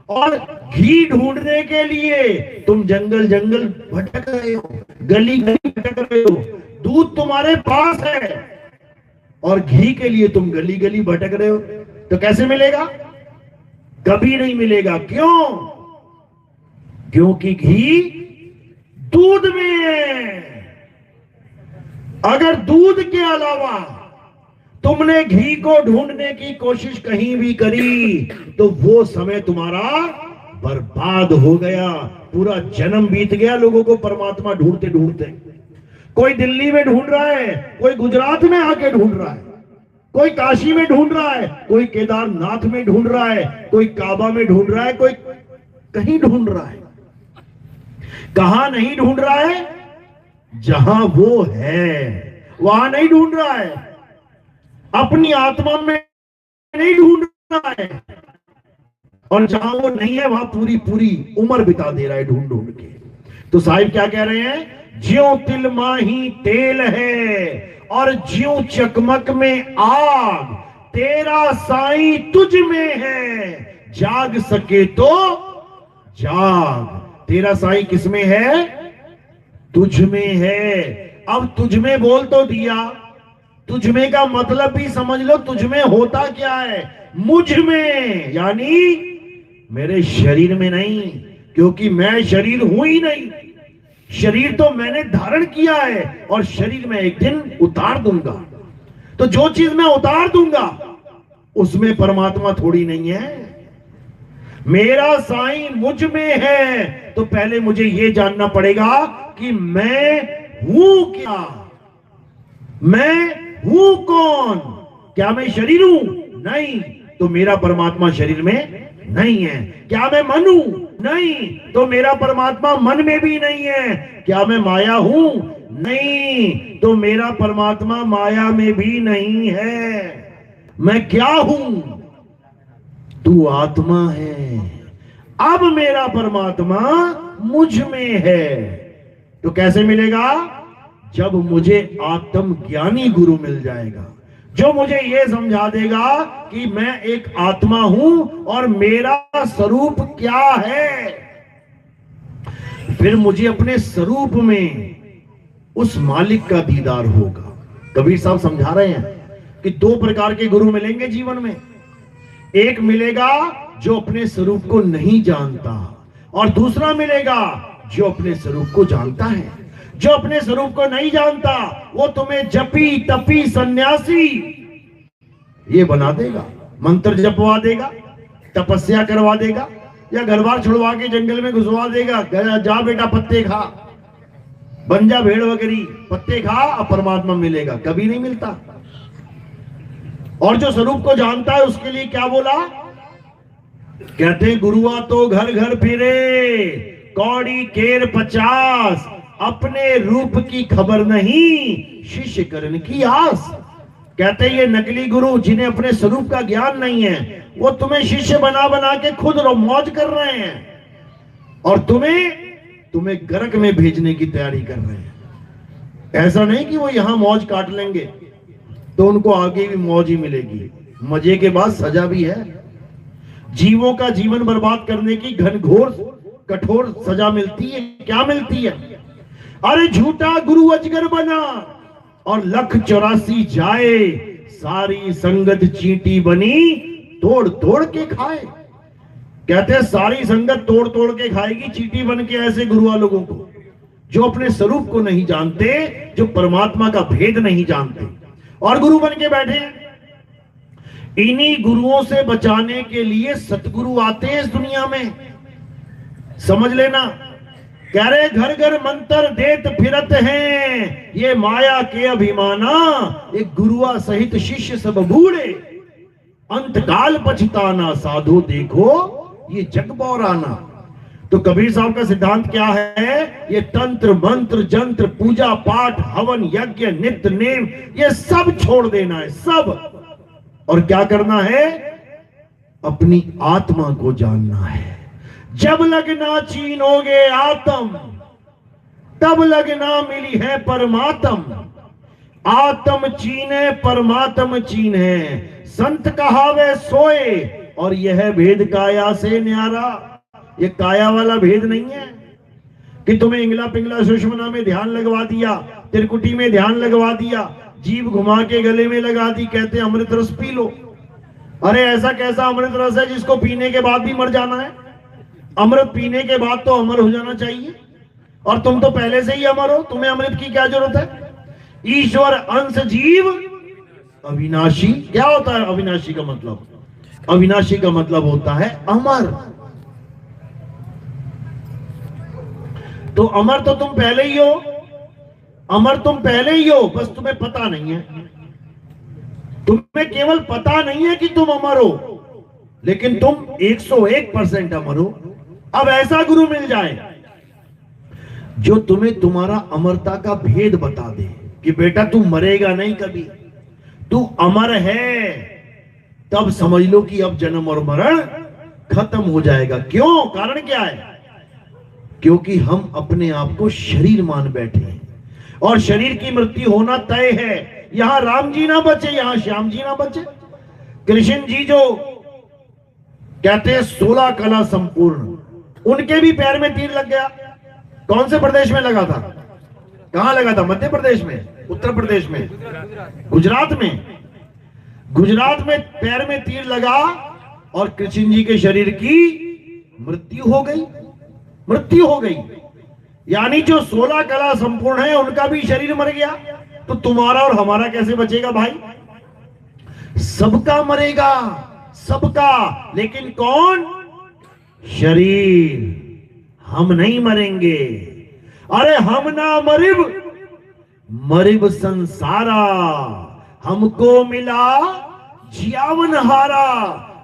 C: और घी ढूंढने के लिए तुम जंगल जंगल भटक रहे हो, गली गली भटक रहे हो। दूध तुम्हारे पास है और घी के लिए तुम गली गली भटक रहे हो, तो कैसे मिलेगा? कभी नहीं मिलेगा। क्यों? क्योंकि घी दूध में है। अगर दूध के अलावा तुमने घी को ढूंढने की कोशिश कहीं भी करी तो वो समय तुम्हारा बर्बाद हो गया। पूरा जन्म बीत गया लोगों को परमात्मा ढूंढते ढूंढते। कोई दिल्ली में ढूंढ रहा है, कोई गुजरात में आके ढूंढ रहा है, कोई काशी में ढूंढ रहा है, कोई केदारनाथ में ढूंढ रहा है, कोई काबा में ढूंढ रहा है, कोई कहीं ढूंढ रहा है। कहां नहीं ढूंढ रहा है? जहां वो है वहां नहीं ढूंढ रहा है। अपनी आत्मा में नहीं ढूंढ रहा है, और जहां वो नहीं है वहां पूरी पूरी उम्र बिता दे रहा है ढूंढ ढूंढ के। तो साहिब क्या कह रहे हैं? ज्यों तिल माही तेल है और ज्यों चकमक में आग, तेरा साईं तुझ में है, जाग सके तो जाग। तेरा साईं किस में है? तुझ में है। अब तुझ में बोल तो दिया, तुझ में का मतलब भी समझ लो। तुझ में होता क्या है? मुझ में, यानी मेरे शरीर में नहीं, क्योंकि मैं शरीर हूं ही नहीं। शरीर तो मैंने धारण किया है और शरीर में एक दिन उतार दूंगा। तो जो चीज मैं उतार दूंगा उसमें परमात्मा थोड़ी नहीं है। मेरा साईं मुझ में है, तो पहले मुझे यह जानना पड़ेगा कि मैं हूं क्या, मैं हूं कौन। क्या मैं शरीर हूं? नहीं, तो मेरा परमात्मा शरीर में नहीं है। क्या मैं मन हूं? नहीं, तो मेरा परमात्मा मन में भी नहीं है। क्या मैं माया हूं? नहीं, तो मेरा परमात्मा माया में भी नहीं है। मैं क्या हूं? तू आत्मा है। अब मेरा परमात्मा मुझ में है। तो कैसे मिलेगा? जब मुझे आत्म ज्ञानी गुरु मिल जाएगा, जो मुझे यह समझा देगा कि मैं एक आत्मा हूं और मेरा स्वरूप क्या है। फिर मुझे अपने स्वरूप में उस मालिक का दीदार होगा। कबीर साहब समझा रहे हैं कि दो प्रकार के गुरु मिलेंगे जीवन में। एक मिलेगा जो अपने स्वरूप को नहीं जानता, और दूसरा मिलेगा जो अपने स्वरूप को जानता है। जो अपने स्वरूप को नहीं जानता वो तुम्हें जपी तपी सन्यासी ये बना देगा, मंत्र जपवा देगा, तपस्या करवा देगा, या घर बार छुड़वा के जंगल में घुसवा देगा। जा बेटा पत्ते खा, बन जा भेड़ वगैरह, पत्ते खा, अब परमात्मा मिलेगा। कभी नहीं मिलता। और जो स्वरूप को जानता है उसके लिए क्या बोला? कहते गुरुआ तो घर घर फिरे, कौड़ी केर 50, अपने रूप की खबर नहीं, शिष्य करण की आस। कहते ये नकली गुरु जिन्हें अपने स्वरूप का ज्ञान नहीं है, वो तुम्हें शिष्य बना बना के खुद मौज कर रहे हैं और तुम्हें गर्क में भेजने की तैयारी कर रहे हैं। ऐसा नहीं कि वो यहां मौज काट लेंगे तो उनको आगे भी मौज ही मिलेगी। मजे के बाद सजा भी है। जीवों का जीवन बर्बाद करने की घनघोर कठोर सजा मिलती है। क्या मिलती है? अरे झूठा गुरु अजगर बना और 1,84 जाए, सारी संगत चींटी बनी, तोड़ तोड़ के खाए। कहते हैं सारी संगत तोड़ तोड़ के खाएगी, चींटी बन के ऐसे गुरुआ लोगों को जो अपने स्वरूप को नहीं जानते, जो परमात्मा का भेद नहीं जानते और गुरु बन के बैठे। इन्हीं गुरुओं से बचाने के लिए सतगुरु आते हैं इस दुनिया में। समझ लेना। कह रहे घर घर मंत्र देत फिरत हैं, ये माया के अभिमाना, एक गुरुआ सहित शिष्य सब बूढ़े, अंतकाल पछताना, साधु देखो ये जग बौराना। तो कबीर साहब का सिद्धांत क्या है? ये तंत्र मंत्र जंत्र पूजा पाठ हवन यज्ञ नित्य नेम ये सब छोड़ देना है, सब। और क्या करना है? अपनी आत्मा को जानना है। जब लगना चीनोगे आत्म, तब लगना मिली है परमात्म। आत्म चीने परमात्म चीने, संत कहावे सोए, और यह भेद काया से न्यारा। ये काया वाला भेद नहीं है कि तुम्हें इंगला पिंगला सुषमना में ध्यान लगवा दिया, त्रिकुटी में ध्यान लगवा दिया, जीभ घुमा के गले में लगा दी, कहते अमृत रस पी लो। अरे ऐसा कैसा अमृत रस है जिसको पीने के बाद भी मर जाना है? अमृत पीने के बाद तो अमर हो जाना चाहिए, और तुम तो पहले से ही अमर हो, तुम्हें अमृत की क्या जरूरत है? ईश्वर अंश जीव अविनाशी। क्या होता है अविनाशी का मतलब? अविनाशी का मतलब होता है अमर। तो अमर तो तुम पहले ही हो, अमर तुम पहले ही हो, बस तुम्हें पता नहीं है। तुम्हें केवल पता नहीं है कि तुम अमर हो, लेकिन तुम 101% अमर हो। अब ऐसा गुरु मिल जाए जो तुम्हें तुम्हारा अमरता का भेद बता दे कि बेटा तू मरेगा नहीं कभी, तू अमर है, तब समझ लो कि अब जन्म और मरण खत्म हो जाएगा। क्यों? कारण क्या है? क्योंकि हम अपने आप को शरीर मान बैठे हैं और शरीर की मृत्यु होना तय है। यहां राम जी ना बचे, यहां श्याम जी ना बचे। कृष्ण जी जो कहते हैं 16 कला संपूर्ण, उनके भी पैर में तीर लग गया। कौन से प्रदेश में लगा था? कहां लगा था? मध्य प्रदेश में, उत्तर प्रदेश में, गुजरात में। गुजरात में पैर में तीर लगा और कृष्ण जी के शरीर की मृत्यु हो गई। मृत्यु हो गई। यानी जो 16 कला संपूर्ण है उनका भी शरीर मर गया, तो तुम्हारा और हमारा कैसे बचेगा भाई? सबका मरेगा, सबका, लेकिन कौन? शरीर। हम नहीं मरेंगे। अरे हम ना मरिब, मरिब संसारा, हमको मिला जीवन हारा।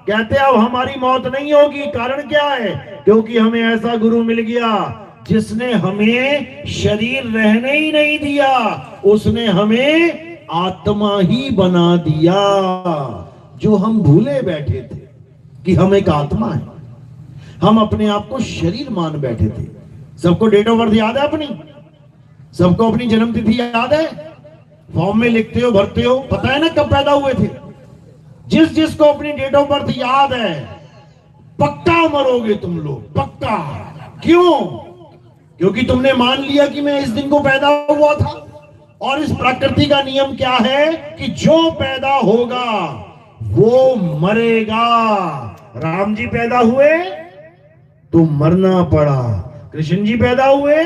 C: कहते अब हमारी मौत नहीं होगी। कारण क्या है? क्योंकि हमें ऐसा गुरु मिल गया जिसने हमें शरीर रहने ही नहीं दिया, उसने हमें आत्मा ही बना दिया। जो हम भूले बैठे थे कि हम एक आत्मा है, हम अपने आप को शरीर मान बैठे थे। सबको डेट ऑफ बर्थ याद है अपनी? सबको अपनी जन्म तिथि याद है? फॉर्म में लिखते हो, भरते हो, पता है ना कब पैदा हुए थे? जिस जिसको अपनी डेट ऑफ बर्थ याद है, पक्का मरोगे तुम लोग, पक्का। क्यों? क्योंकि तुमने मान लिया कि मैं इस दिन को पैदा हुआ था। और इस प्रकृति का नियम क्या है कि जो पैदा होगा वो मरेगा। राम जी पैदा हुए तो मरना पड़ा, कृष्ण जी पैदा हुए,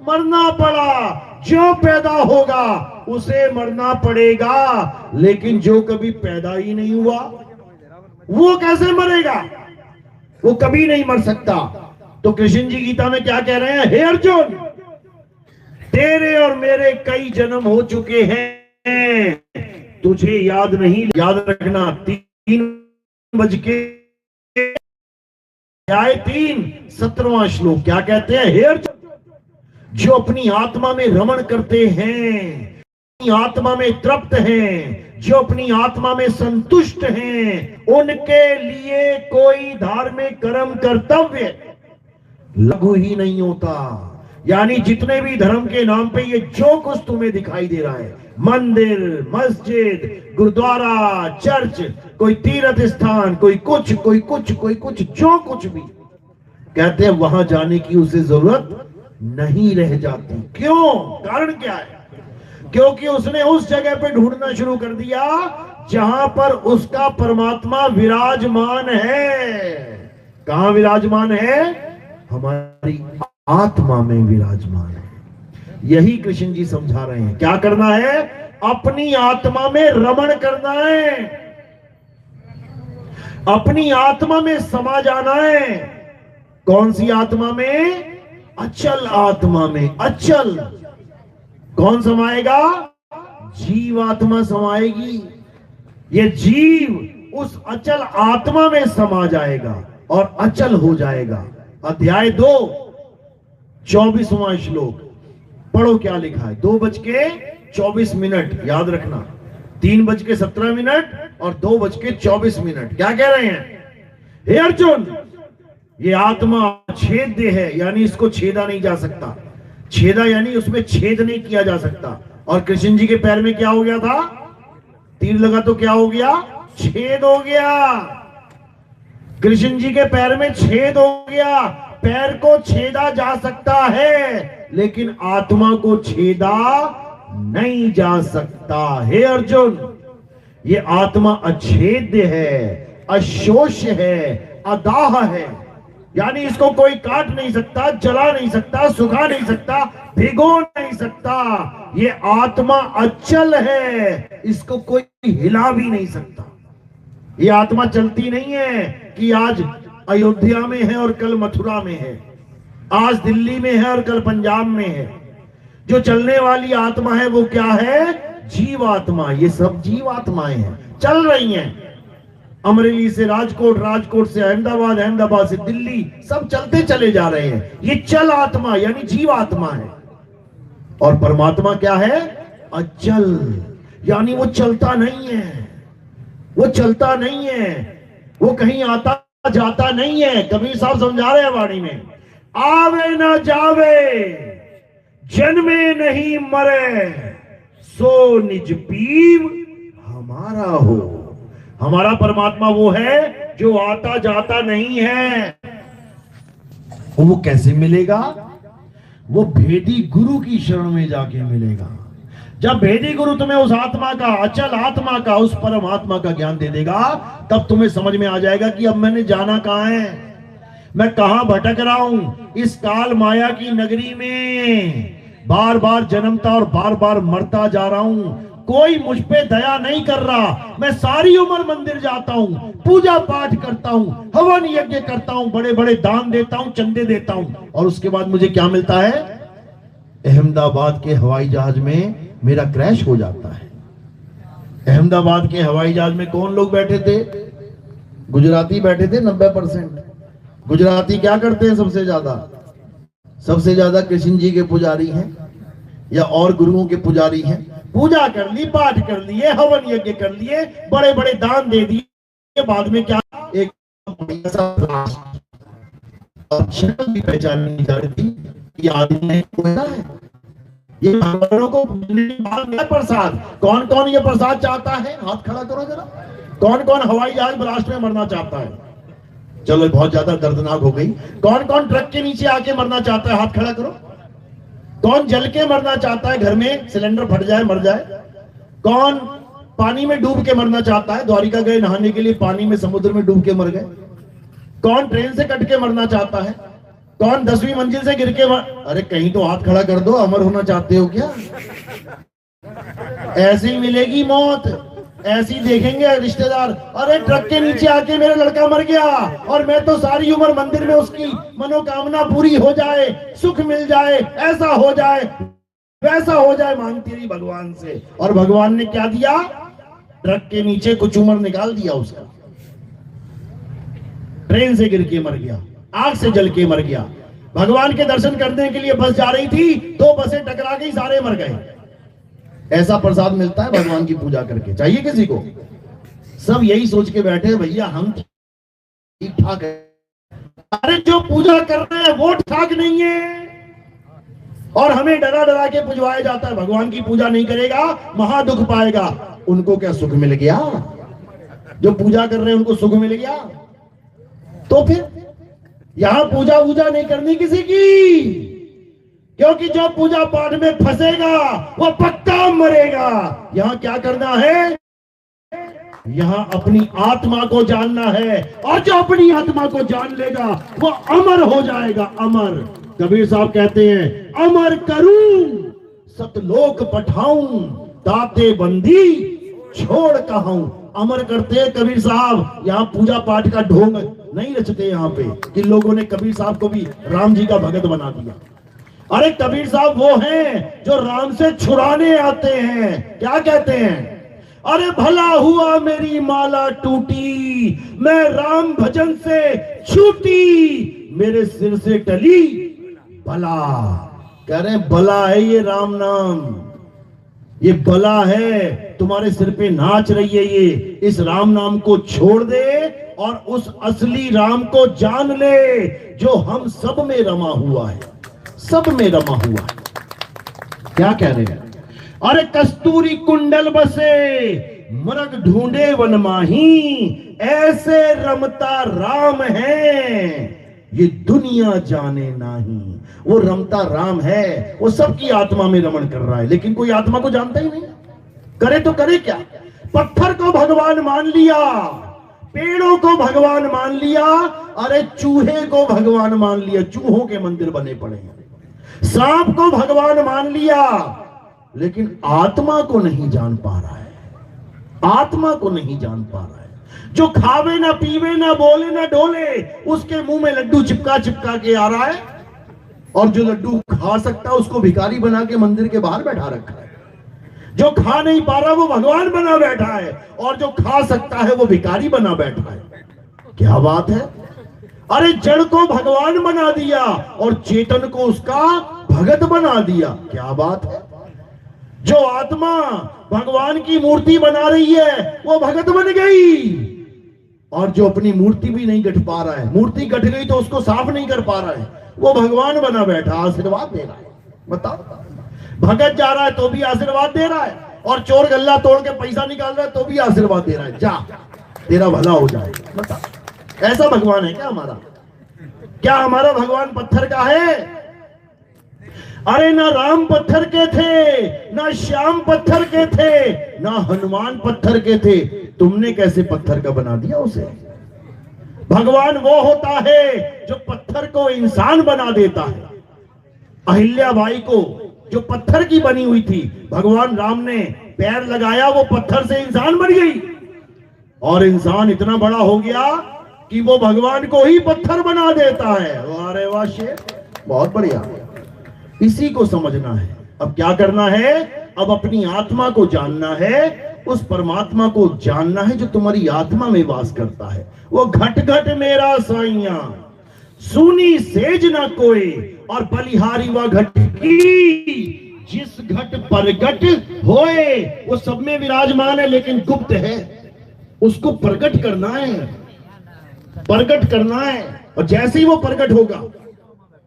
C: मरना पड़ा। जो पैदा होगा उसे मरना पड़ेगा, लेकिन जो कभी पैदा ही नहीं हुआ वो कैसे मरेगा? वो कभी नहीं मर सकता। तो कृष्ण जी गीता में क्या कह रहे हैं? हे अर्जुन, तेरे और मेरे कई जन्म हो चुके हैं, तुझे याद नहीं। याद रखना, 3:17वां श्लोक क्या कहते हैं? हे अर्जुन, जो अपनी आत्मा में रमण करते हैं, अपनी आत्मा में तृप्त हैं, जो अपनी आत्मा में संतुष्ट हैं, उनके लिए कोई धार्मिक कर्म कर्तव्य लघु ही नहीं होता। यानी जितने भी धर्म के नाम पे ये जो कुछ तुम्हें दिखाई दे रहा है, मंदिर, मस्जिद, गुरुद्वारा, चर्च, कोई तीर्थ स्थान, कोई कुछ, कोई कुछ, कोई कुछ, जो कुछ भी, कहते हैं वहां जाने की उसे जरूरत नहीं रह जाती। क्यों? कारण क्या है? क्योंकि उसने उस जगह पे ढूंढना शुरू कर दिया जहां पर उसका परमात्मा विराजमान है। कहां विराजमान है? हमारी आत्मा में विराजमान है। यही कृष्ण जी समझा रहे हैं। क्या करना है? अपनी आत्मा में रमण करना है, अपनी आत्मा में समा जाना है। कौन सी आत्मा में? अचल आत्मा में। अचल कौन समाएगा? जीव आत्मा समाएगी। ये जीव उस अचल आत्मा में समा जाएगा और अचल हो जाएगा। अध्याय 2 24वां श्लोक पढ़ो, क्या लिखा है? 2:24 याद रखना, 3:17 और 2:24। क्या कह रहे हैं? हे अर्जुन, ये आत्मा छेद्य है, यानी इसको छेदा नहीं जा सकता। छेदा यानी उसमें छेद नहीं किया जा सकता। और कृष्ण जी के पैर में क्या हो गया था? तीर लगा तो क्या हो गया? छेद हो गया। कृष्ण जी के पैर में छेद हो गया। पैर को छेदा जा सकता है, लेकिन आत्मा को छेदा नहीं जा सकता। हे अर्जुन, ये आत्मा अछेद्य है, अशोष्य है, अदाह है। यानी इसको कोई काट नहीं सकता, जला नहीं सकता, सुखा नहीं सकता, भिगो नहीं सकता। ये आत्मा अचल है, इसको कोई हिला भी नहीं सकता। ये आत्मा चलती नहीं है कि आज अयोध्या में है और कल मथुरा में है, आज दिल्ली में है और कल पंजाब में है। जो चलने वाली आत्मा है वो क्या है? जीवात्मा। ये सब जीवात्माएं हैं, चल रही हैं। अमरेली से राजकोट, राजकोट से अहमदाबाद, अहमदाबाद से दिल्ली, सब चलते चले जा रहे हैं। ये चल आत्मा यानी जीवात्मा है। और परमात्मा क्या है? अचल, यानी वो चलता नहीं है, वो चलता नहीं है, वो कहीं आता जाता नहीं है। कबीर साहब समझा रहे हैं वाणी में, आवे ना जावे, जन्मे नहीं मरे, सो निज पीव हमारा हो। हमारा परमात्मा वो है जो आता जाता नहीं है। वो कैसे मिलेगा? वो भेदी गुरु की शरण में जाके मिलेगा। जब भेदी गुरु तुम्हें उस आत्मा का, अचल आत्मा का, उस परमात्मा का ज्ञान दे देगा, तब तुम्हें समझ में आ जाएगा कि अब मैंने जाना कहां है। मैं कहां भटक रहा हूं इस काल माया की नगरी में, बार बार जन्मता और बार बार मरता जा रहा हूं, कोई मुझ पे दया नहीं कर रहा। मैं सारी उम्र मंदिर जाता हूं, पूजा पाठ करता हूं, हवन यज्ञ करता हूं, बड़े बड़े दान देता हूं, चंदे देता हूं, और उसके बाद मुझे क्या मिलता है? अहमदाबाद के हवाई जहाज में मेरा क्रैश हो जाता है। अहमदाबाद के हवाई जहाज में कौन लोग बैठे थे? गुजराती बैठे थे 90%। गुजराती क्या करते हैं सबसे ज्यादा? सबसे ज्यादा कृष्ण जी के पुजारी हैं या और गुरुओं के पुजारी हैं। पूजा कर ली, पाठ कर लिए, हवन यज्ञ कर लिए, बड़े बड़े दान दे दिए, बाद में क्या? एक शक्ल भी पहचान नहीं जा रही थी कि आदमी है। ये भगवानों को प्रसाद, कौन कौन ये प्रसाद चाहता है? हाथ खड़ा करो जरा। कौन कौन हवाई जहाज ब्लास्ट में मरना चाहता है? चलो बहुत ज्यादा दर्दनाक हो गई। कौन कौन ट्रक के नीचे आके मरना चाहता है? हाथ खड़ा करो। कौन जल के मरना चाहता है? घर में सिलेंडर फट जाए मर जाए। कौन पानी में डूब के मरना चाहता है? द्वारिका गए नहाने के लिए, पानी में समुद्र में डूब के मर गए। कौन ट्रेन से कट के मरना चाहता है? कौन 10वीं मंजिल से गिर के अरे कहीं तो हाथ खड़ा कर दो। अमर होना चाहते हो क्या? ऐसे ही मिलेगी मौत, ऐसी देखेंगे रिश्तेदार। अरे ट्रक के नीचे आके मेरा लड़का मर गया और मैं तो सारी उम्र मंदिर में उसकी मनोकामना पूरी हो जाए, सुख मिल जाए, ऐसा हो जाए, वैसा हो जाए, मांगती रही भगवान से। और भगवान ने क्या दिया? ट्रक के नीचे कुछ उम्र निकाल दिया उसका। ट्रेन से गिर के मर गया, आग से जल के मर गया। भगवान के दर्शन करने के लिए बस जा रही थी, 2 बसें टकरा गई, सारे मर गए। ऐसा प्रसाद मिलता है भगवान की पूजा करके? चाहिए किसी को? सब यही सोच के बैठे भैया हम ठीक ठाक है। अरे जो पूजा कर रहे हैं वो ठाक नहीं है, और हमें डरा डरा के पुजवाया जाता है। भगवान की पूजा नहीं करेगा महादुख पाएगा। उनको क्या सुख मिल गया? जो पूजा कर रहे हैं उनको सुख मिल गया? तो फिर यहां पूजा वूजा नहीं करनी किसी की, क्योंकि जो पूजा पाठ में फंसेगा वो पक्का मरेगा। यहां क्या करना है? यहां अपनी आत्मा को जानना है, और जो अपनी आत्मा को जान लेगा वो अमर हो जाएगा। अमर, कबीर साहब कहते हैं, अमर करूं सतलोक पठाऊं, दाते बंदी छोड़ कहूं। अमर करते हैं कबीर साहब। यहाँ पूजा पाठ का ढोंग नहीं रचते यहाँ पे कि लोगों ने कबीर साहब को भी राम जी का भगत बना दिया। अरे कबीर साहब वो हैं जो राम से छुड़ाने आते हैं। क्या कहते हैं? अरे भला हुआ मेरी माला टूटी, मैं राम भजन से छूटी, मेरे सिर से टली भला। कह रहे हैं भला है ये राम नाम, ये भला है, तुम्हारे सिर पे नाच रही है ये। इस राम नाम को छोड़ दे और उस असली राम को जान ले जो हम सब में रमा हुआ है, सब में रमा हुआ है। क्या कह रहे हैं? अरे कस्तूरी कुंडल बसे, मरग ढूंढे वन माही, ऐसे रमता राम है ये दुनिया जाने नाही। वो रमता राम है, वो सबकी आत्मा में रमण कर रहा है, लेकिन कोई आत्मा को जानता ही नहीं। करे तो करे क्या? पत्थर को भगवान मान लिया, पेड़ों को भगवान मान लिया, अरे चूहे को भगवान मान लिया, चूहों के मंदिर बने पड़े हैं। सांप को भगवान मान लिया, लेकिन आत्मा को नहीं जान पा रहा है। आत्मा को नहीं जान पा रहा है। जो खावे ना पीवे ना बोले ना डोले, उसके मुंह में लड्डू चिपका चिपका के आ रहा है, और जो लड्डू खा सकता है उसको भिखारी बना के मंदिर के बाहर बैठा रखा है। जो खा नहीं पा रहा वो भगवान बना बैठा है, और जो खा सकता है वो भिखारी बना बैठा है। क्या बात है? अरे जड़ को भगवान बना दिया और चेतन को उसका भगत बना दिया। क्या बात है? जो आत्मा भगवान की मूर्ति बना रही है वो भगत बन गई, और जो अपनी मूर्ति भी नहीं गढ़ पा रहा है, मूर्ति गढ़ गई तो उसको साफ नहीं कर पा रहा है, वो भगवान बना बैठा, आशीर्वाद दे रहा है। बताओ, भगत जा रहा है तो भी आशीर्वाद दे रहा है, और चोर गल्ला तोड़ के पैसा निकाल रहा है तो भी आशीर्वाद दे रहा है, जा तेरा भला हो जाए। बताओ, ऐसा भगवान है क्या हमारा? क्या हमारा भगवान पत्थर का है? अरे ना राम पत्थर के थे, ना श्याम पत्थर के थे, ना हनुमान पत्थर के थे। तुमने कैसे पत्थर का बना दिया उसे? भगवान वो होता है जो पत्थर को इंसान बना देता है। अहिल्याबाई को जो पत्थर की बनी हुई थी, भगवान राम ने पैर लगाया, वो पत्थर से इंसान बन गई और इंसान इतना बड़ा हो गया कि वो भगवान को ही पत्थर बना देता है। अरे वाह शेर, बहुत बढ़िया। इसी को समझना है। अब क्या करना है? अब अपनी आत्मा को जानना है, उस परमात्मा को जानना है जो तुम्हारी आत्मा में वास करता है। वो घट घट मेरा साइया, सुनी सेज न कोई, और बलिहारी वह घट की, जिस घट प्रगट होए। वो सब में विराजमान है लेकिन गुप्त है, उसको प्रकट करना है, प्रकट करना है। और जैसे ही वो प्रकट होगा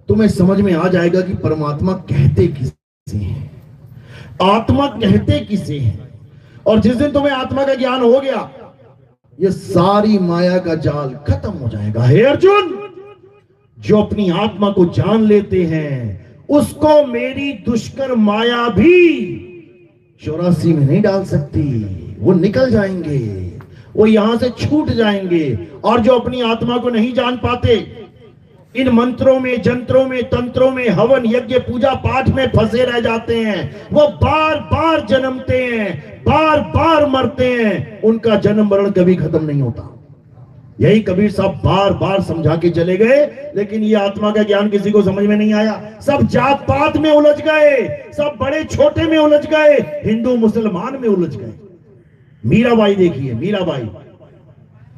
C: तुम्हें समझ में आ जाएगा कि परमात्मा कहते किसे हैं, आत्मा कहते किसे हैं। और जिस दिन तुम्हें आत्मा का ज्ञान हो गया, ये सारी माया का जाल खत्म हो जाएगा। हे अर्जुन, जो अपनी आत्मा को जान लेते हैं उसको मेरी दुष्कर माया भी 84 में नहीं डाल सकती। वो निकल जाएंगे, वो यहां से छूट जाएंगे। और जो अपनी आत्मा को नहीं जान पाते, इन मंत्रों में, जंत्रों में, तंत्रों में, हवन यज्ञ पूजा पाठ में फंसे रह जाते हैं। वो बार बार जन्मते हैं, बार बार मरते हैं, उनका जन्म मरण कभी खत्म नहीं होता। यही कबीर साहब बार बार समझा के चले गए, लेकिन ये आत्मा का ज्ञान किसी को समझ में नहीं आया। सब जात पात में उलझ गए, सब बड़े छोटे में उलझ गए, हिंदू मुसलमान में उलझ गए। मीराबाई देखिए, मीराबाई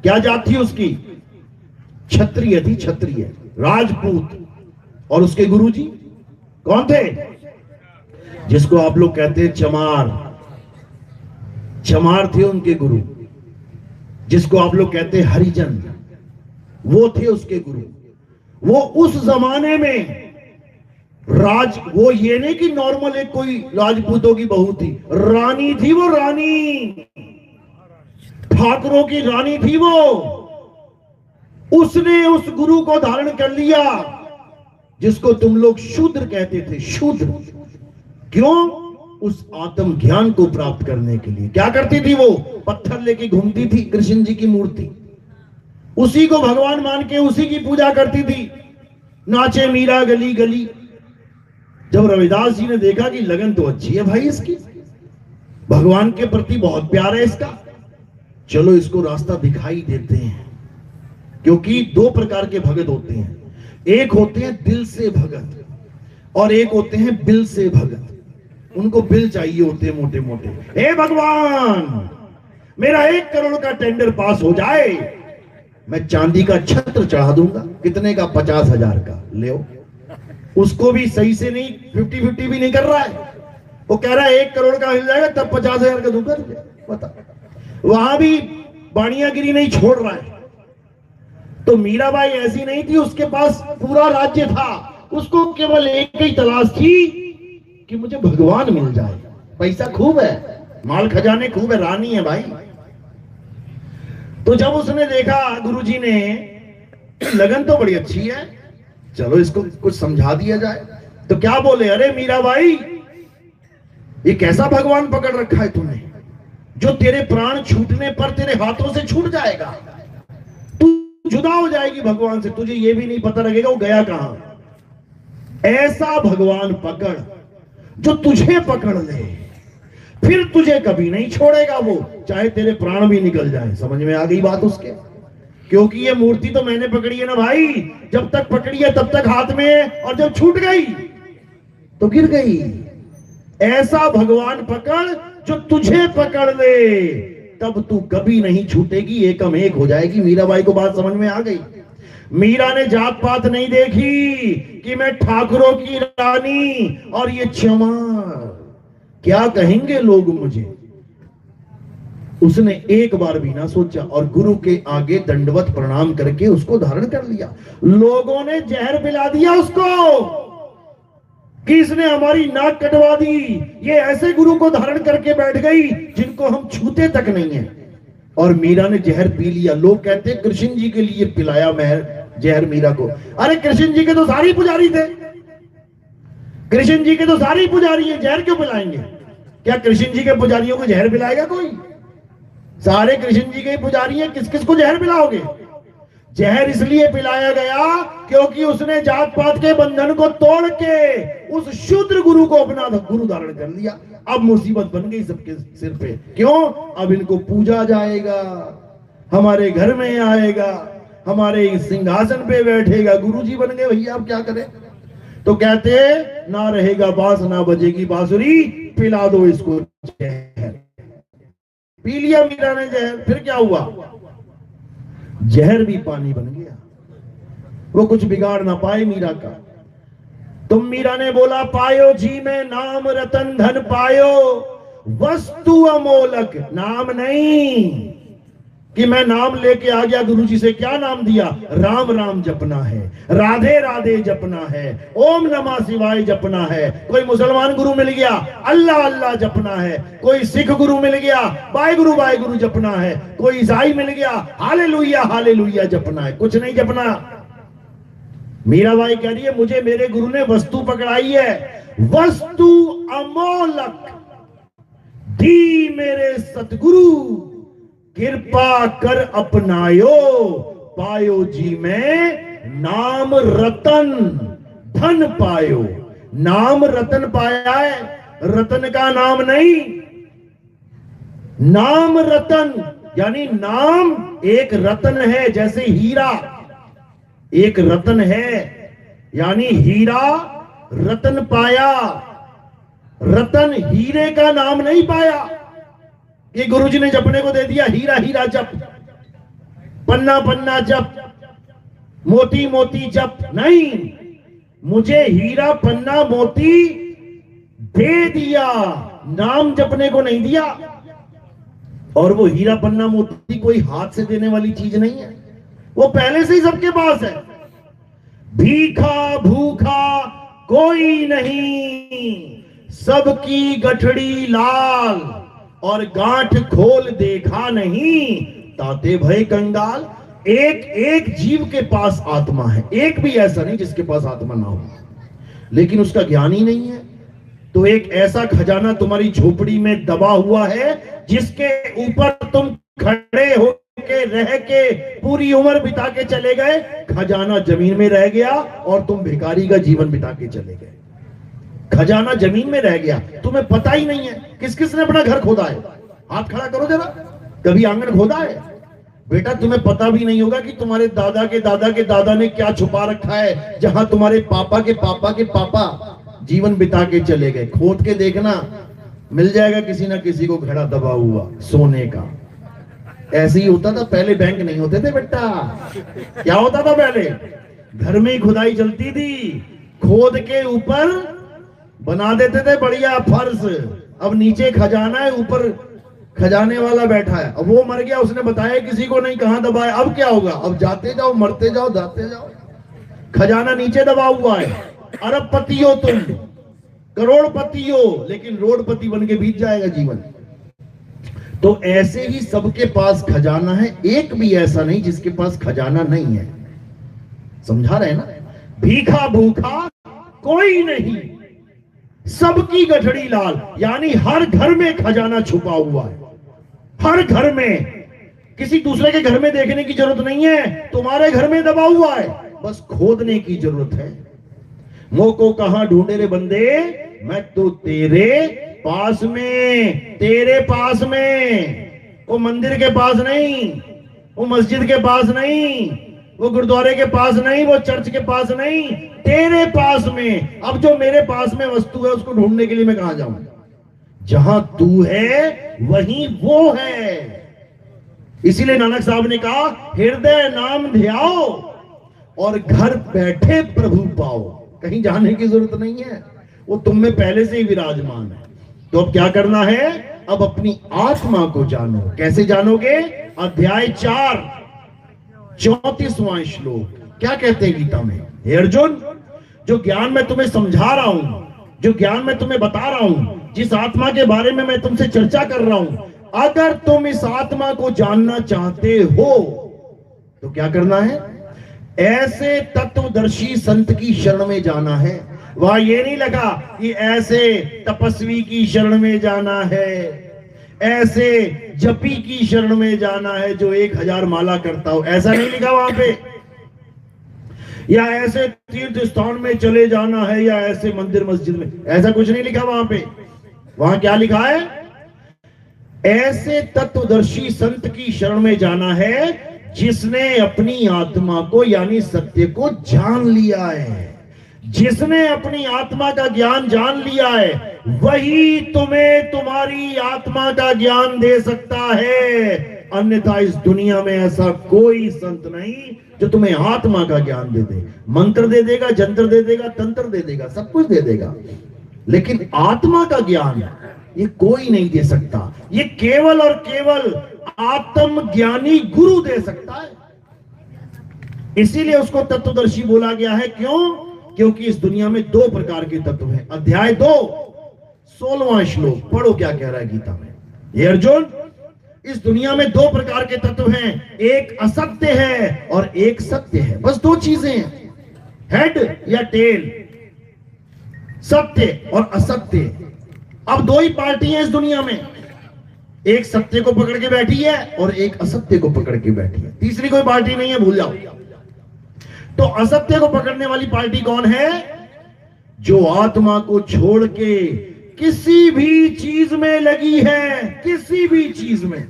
C: क्या जात थी उसकी? क्षत्रिय थी, क्षत्रिय, राजपूत। और उसके गुरुजी कौन थे? जिसको आप लोग कहते हैं चमार, चमार थे उनके गुरु। जिसको आप लोग कहते हैं हरिजन, वो थे उसके गुरु। वो उस जमाने में वो ये नहीं कि नॉर्मल एक कोई राजपूतों की बहू थी, रानी थी वो, रानी, ठाकुरों की रानी थी वो। उसने उस गुरु को धारण कर लिया जिसको तुम लोग शूद्र कहते थे, शूद्र। क्यों? उस आत्म ज्ञान को प्राप्त करने के लिए। क्या करती थी वो? पत्थर लेके घूमती थी, कृष्ण जी की मूर्ति, उसी को भगवान मान के उसी की पूजा करती थी। नाचे मीरा गली गली। जब रविदास जी ने देखा कि लगन तो अच्छी है भाई इसकी, भगवान के प्रति बहुत प्यार है इसका, चलो इसको रास्ता दिखाई देते हैं। क्योंकि दो प्रकार के भगत होते हैं, एक होते हैं दिल से भगत और एक होते हैं बिल से भगत। उनको बिल चाहिए होते हैं मोटे मोटे। हे भगवान, मेरा 1 करोड़ का टेंडर पास हो जाए, मैं चांदी का छत्र चढ़ा दूंगा। कितने का? 50,000 का। ले उसको भी सही से नहीं, 50-50 भी नहीं कर रहा है। वो कह रहा है 1 करोड़ का मिल जाएगा तब 50,000 का दूंगा तुझे। बता, वहां भी बाणियागिरी नहीं छोड़ रहा है। तो मीराबाई ऐसी नहीं थी, उसके पास पूरा राज्य था, उसको केवल एक ही तलाश थी कि मुझे भगवान मिल जाए। पैसा खूब है, माल खजाने खूब है, रानी है भाई। तो जब उसने देखा गुरुजी ने लगन तो बड़ी अच्छी है, चलो इसको कुछ समझा दिया जाए, तो क्या बोले? अरे मीराबाई, ये कैसा भगवान पकड़ रखा है तूने, जो तेरे प्राण छूटने पर तेरे हाथों से छूट जाएगा, तू जुदा हो जाएगी भगवान से, तुझे ये भी नहीं पता लगेगा वो गया कहां। ऐसा भगवान पकड़ जो तुझे पकड़ ले, फिर तुझे कभी नहीं छोड़ेगा वो, चाहे तेरे प्राण भी निकल जाए। समझ में आ गई बात उसके? क्योंकि ये मूर्ति तो मैंने पकड़ी है ना भाई, जब तक पकड़ी है तब तक हाथ में, और जब छूट गई तो गिर गई। ऐसा भगवान पकड़ जो तुझे पकड़ ले, तब तू कभी नहीं छूटेगी, एकम एक हो जाएगी। मीराबाई को बात समझ में आ गई। मीरा ने जात पात नहीं देखी कि मैं ठाकुरों की रानी और ये चमार, क्या कहेंगे लोग मुझे। उसने एक बार भी ना सोचा और गुरु के आगे दंडवत प्रणाम करके उसको धारण कर लिया। लोगों ने जहर पिला दिया उसको कि इसने हमारी नाक कटवा दी, ये ऐसे गुरु को धारण करके बैठ गई जिनको हम छूते तक नहीं है। और मीरा ने जहर पी लिया। लोग कहते हैं कृष्ण जी के लिए पिलाया जहर मीरा को। अरे कृष्ण जी के तो सारे पुजारी थे, कृष्ण जी के तो सारे पुजारी हैं, जहर क्यों पिलाएंगे? क्या कृष्ण जी के पुजारियों को जहर पिलाएगा कोई? सारे कृष्ण जी के पुजारी हैं, किस किस को जहर पिलाओगे? जहर इसलिए पिलाया गया क्योंकि उसने जात पात के बंधन को तोड़ के उस शूद्र गुरु को अपना गुरु धारण कर लिया। अब मुसीबत बन गई सबके सिर पे। क्यों? अब इनको पूजा जाएगा, हमारे घर में आएगा, हमारे सिंहासन पे बैठेगा, गुरुजी बन गए भैया, अब क्या करें? तो कहते ना रहेगा बांस ना बजेगी बांसुरी, पिला दो इसको जहर। पी लिया मीरा ने जहर, फिर क्या हुआ? जहर भी पानी बन गया, वो कुछ बिगाड़ ना पाए मीरा का। तुम मीरा ने बोला पायो जी में नाम रतन धन पायो, वस्तु अमोलक। नाम नहीं कि मैं नाम लेके आ गया गुरुजी से, क्या नाम दिया? राम राम जपना है, राधे राधे जपना है, ओम नमः शिवाय जपना है। कोई मुसलमान गुरु मिल गया, अल्लाह अल्लाह जपना है। कोई सिख गुरु मिल गया, बाय गुरु जपना है। कोई ईसाई मिल गया, हालेलुया जपना है। कुछ नहीं जपना। मीराबाई कह रही है मुझे मेरे गुरु ने वस्तु पकड़ाई है, वस्तु अमोलक दी मेरे सतगुरु, कृपा कर अपनायो, पायो जी में नाम रतन धन पायो। नाम रतन पाया है, रतन का नाम नहीं, नाम रतन यानी नाम एक रतन है। जैसे हीरा एक रतन है, यानी हीरा रतन पाया, रतन हीरे का नाम नहीं पाया। ये गुरुजी ने जपने को दे दिया, हीरा हीरा जप, पन्ना पन्ना जप, मोती मोती जप। नहीं, मुझे हीरा पन्ना मोती दे दिया, नाम जपने को नहीं दिया। और वो हीरा पन्ना मोती कोई हाथ से देने वाली चीज नहीं है, वो पहले से ही सबके पास है। भीखा भूखा कोई नहीं, सबकी गठड़ी लाल, और गांठ खोल देखा नहीं, ताते भय कंगाल। एक एक जीव के पास आत्मा है, एक भी ऐसा नहीं जिसके पास आत्मा ना हो, लेकिन उसका ज्ञान ही नहीं है। तो एक ऐसा खजाना तुम्हारी झोपड़ी में दबा हुआ है, जिसके ऊपर तुम खड़े होके रह के पूरी उम्र बिता के चले गए, खजाना जमीन में रह गया और तुम भिखारी का जीवन बिता के चले गए। खजाना जमीन में रह गया, तुम्हें पता ही नहीं है। किस किस ने अपना घर खोदा है? हाथ खड़ा करो जरा, कभी आंगन खोदा है? बेटा तुम्हें पता भी नहीं होगा कि तुम्हारे दादा के दादा के दादा ने क्या छुपा रखा है, जहां तुम्हारे पापा के पापा के पापा जीवन बिता के चले गए। खोद के देखना, मिल जाएगा किसी ना किसी को घड़ा दबा हुआ सोने का। ऐसे ही होता था पहले, बैंक नहीं होते थे बेटा। क्या होता था पहले? घर में ही खुदाई चलती थी, खोद के ऊपर बना देते थे बढ़िया फर्श। अब नीचे खजाना है, ऊपर खजाने वाला बैठा है। अब वो मर गया, उसने बताया किसी को नहीं कहां दबाया। अब क्या होगा? अब जाते जाओ, मरते जाओ, जाते जाओ, खजाना नीचे दबा हुआ है। अरबपति हो तुम, करोड़पति हो, लेकिन रोडपति बन के बीत जाएगा जीवन। तो ऐसे ही सबके पास खजाना है, एक भी ऐसा नहीं जिसके पास खजाना नहीं है। समझा रहे ना? भीखा भूखा कोई नहीं, सबकी गठड़ी लाल, यानी हर घर में खजाना छुपा हुआ है। हर घर में, किसी दूसरे के घर में देखने की जरूरत नहीं है, तुम्हारे घर में दबा हुआ है, बस खोदने की जरूरत है। मोह को कहां ढूंढे रे बंदे, मैं तो तेरे पास में, तेरे पास में। वो मंदिर के पास नहीं, वो मस्जिद के पास नहीं, वो गुरुद्वारे के पास नहीं, वो चर्च के पास नहीं, तेरे पास में। अब जो मेरे पास में वस्तु है उसको ढूंढने के लिए मैं कहां जाऊं? जहां तू है वहीं वो है। इसीलिए नानक साहब ने कहा, हृदय नाम ध्याओ और घर बैठे प्रभु पाओ। कहीं जाने की जरूरत नहीं है, वो तुम में पहले से ही विराजमान है। तो अब क्या करना है? अब अपनी आत्मा को जानो। कैसे जानोगे? अध्याय 4 34वां श्लोक क्या कहते हैं गीता में? हे अर्जुन, जो ज्ञान मैं तुम्हें समझा रहा हूं, जो ज्ञान मैं तुम्हें बता रहा हूं, जिस आत्मा के बारे में मैं तुमसे चर्चा कर रहा हूं, अगर तुम इस आत्मा को जानना चाहते हो तो क्या करना है? ऐसे तत्वदर्शी संत की शरण में जाना है। वहां ये नहीं लगा कि ऐसे तपस्वी की शरण में जाना है, ऐसे जपी की शरण में जाना है जो 1000 माला करता हो, ऐसा नहीं लिखा वहां पे। या ऐसे तीर्थ स्थान में चले जाना है, या ऐसे मंदिर मस्जिद में, ऐसा कुछ नहीं लिखा वहां पे। वहां क्या लिखा है? ऐसे तत्वदर्शी संत की शरण में जाना है जिसने अपनी आत्मा को यानी सत्य को जान लिया है। जिसने अपनी आत्मा का ज्ञान जान लिया है वही तुम्हें तुम्हारी आत्मा का ज्ञान दे सकता है। अन्यथा इस दुनिया में ऐसा कोई संत नहीं जो तुम्हें आत्मा का ज्ञान दे दे। मंत्र दे देगा, जंत्र दे देगा, तंत्र दे देगा, सब कुछ दे देगा, लेकिन आत्मा का ज्ञान ये कोई नहीं दे सकता। ये केवल और केवल आत्मज्ञानी गुरु दे सकता है। इसीलिए उसको तत्वदर्शी बोला गया है। क्यों? क्योंकि इस दुनिया में 2 प्रकार के तत्व हैं। अध्याय 2 16वां श्लोक पढ़ो क्या कह रहा है गीता में। ये अर्जुन, इस दुनिया में 2 प्रकार के तत्व हैं, एक असत्य है और एक सत्य है। बस 2 चीजें हैं, हेड या टेल, सत्य और असत्य। अब 2 ही पार्टी है इस दुनिया में, एक सत्य को पकड़ के बैठी है और एक असत्य को पकड़ के बैठी है। तीसरी कोई पार्टी नहीं है, भूल जाओ। तो असत्य को पकड़ने वाली पार्टी कौन है? जो आत्मा को छोड़ के किसी भी चीज में लगी है, किसी भी चीज में।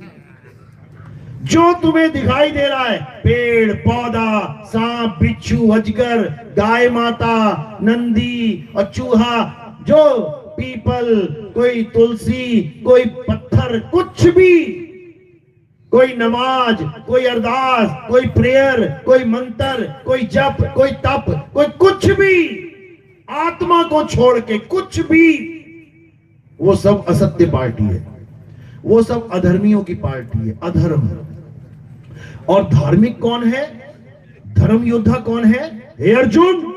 C: जो तुम्हें दिखाई दे रहा है, पेड़ पौधा, सांप बिच्छू अजगर, गाय माता, नंदी और चूहा, जो पीपल, कोई तुलसी, कोई पत्थर, कुछ भी, कोई नमाज, कोई अरदास, कोई प्रेयर, कोई मंत्र, कोई जप, कोई तप, कोई कुछ भी, आत्मा को छोड़ के कुछ भी, वो सब असत्य पार्टी है। वो सब अधर्मियों की पार्टी है, अधर्म। और धार्मिक कौन है? धर्म योद्धा कौन है? हे अर्जुन,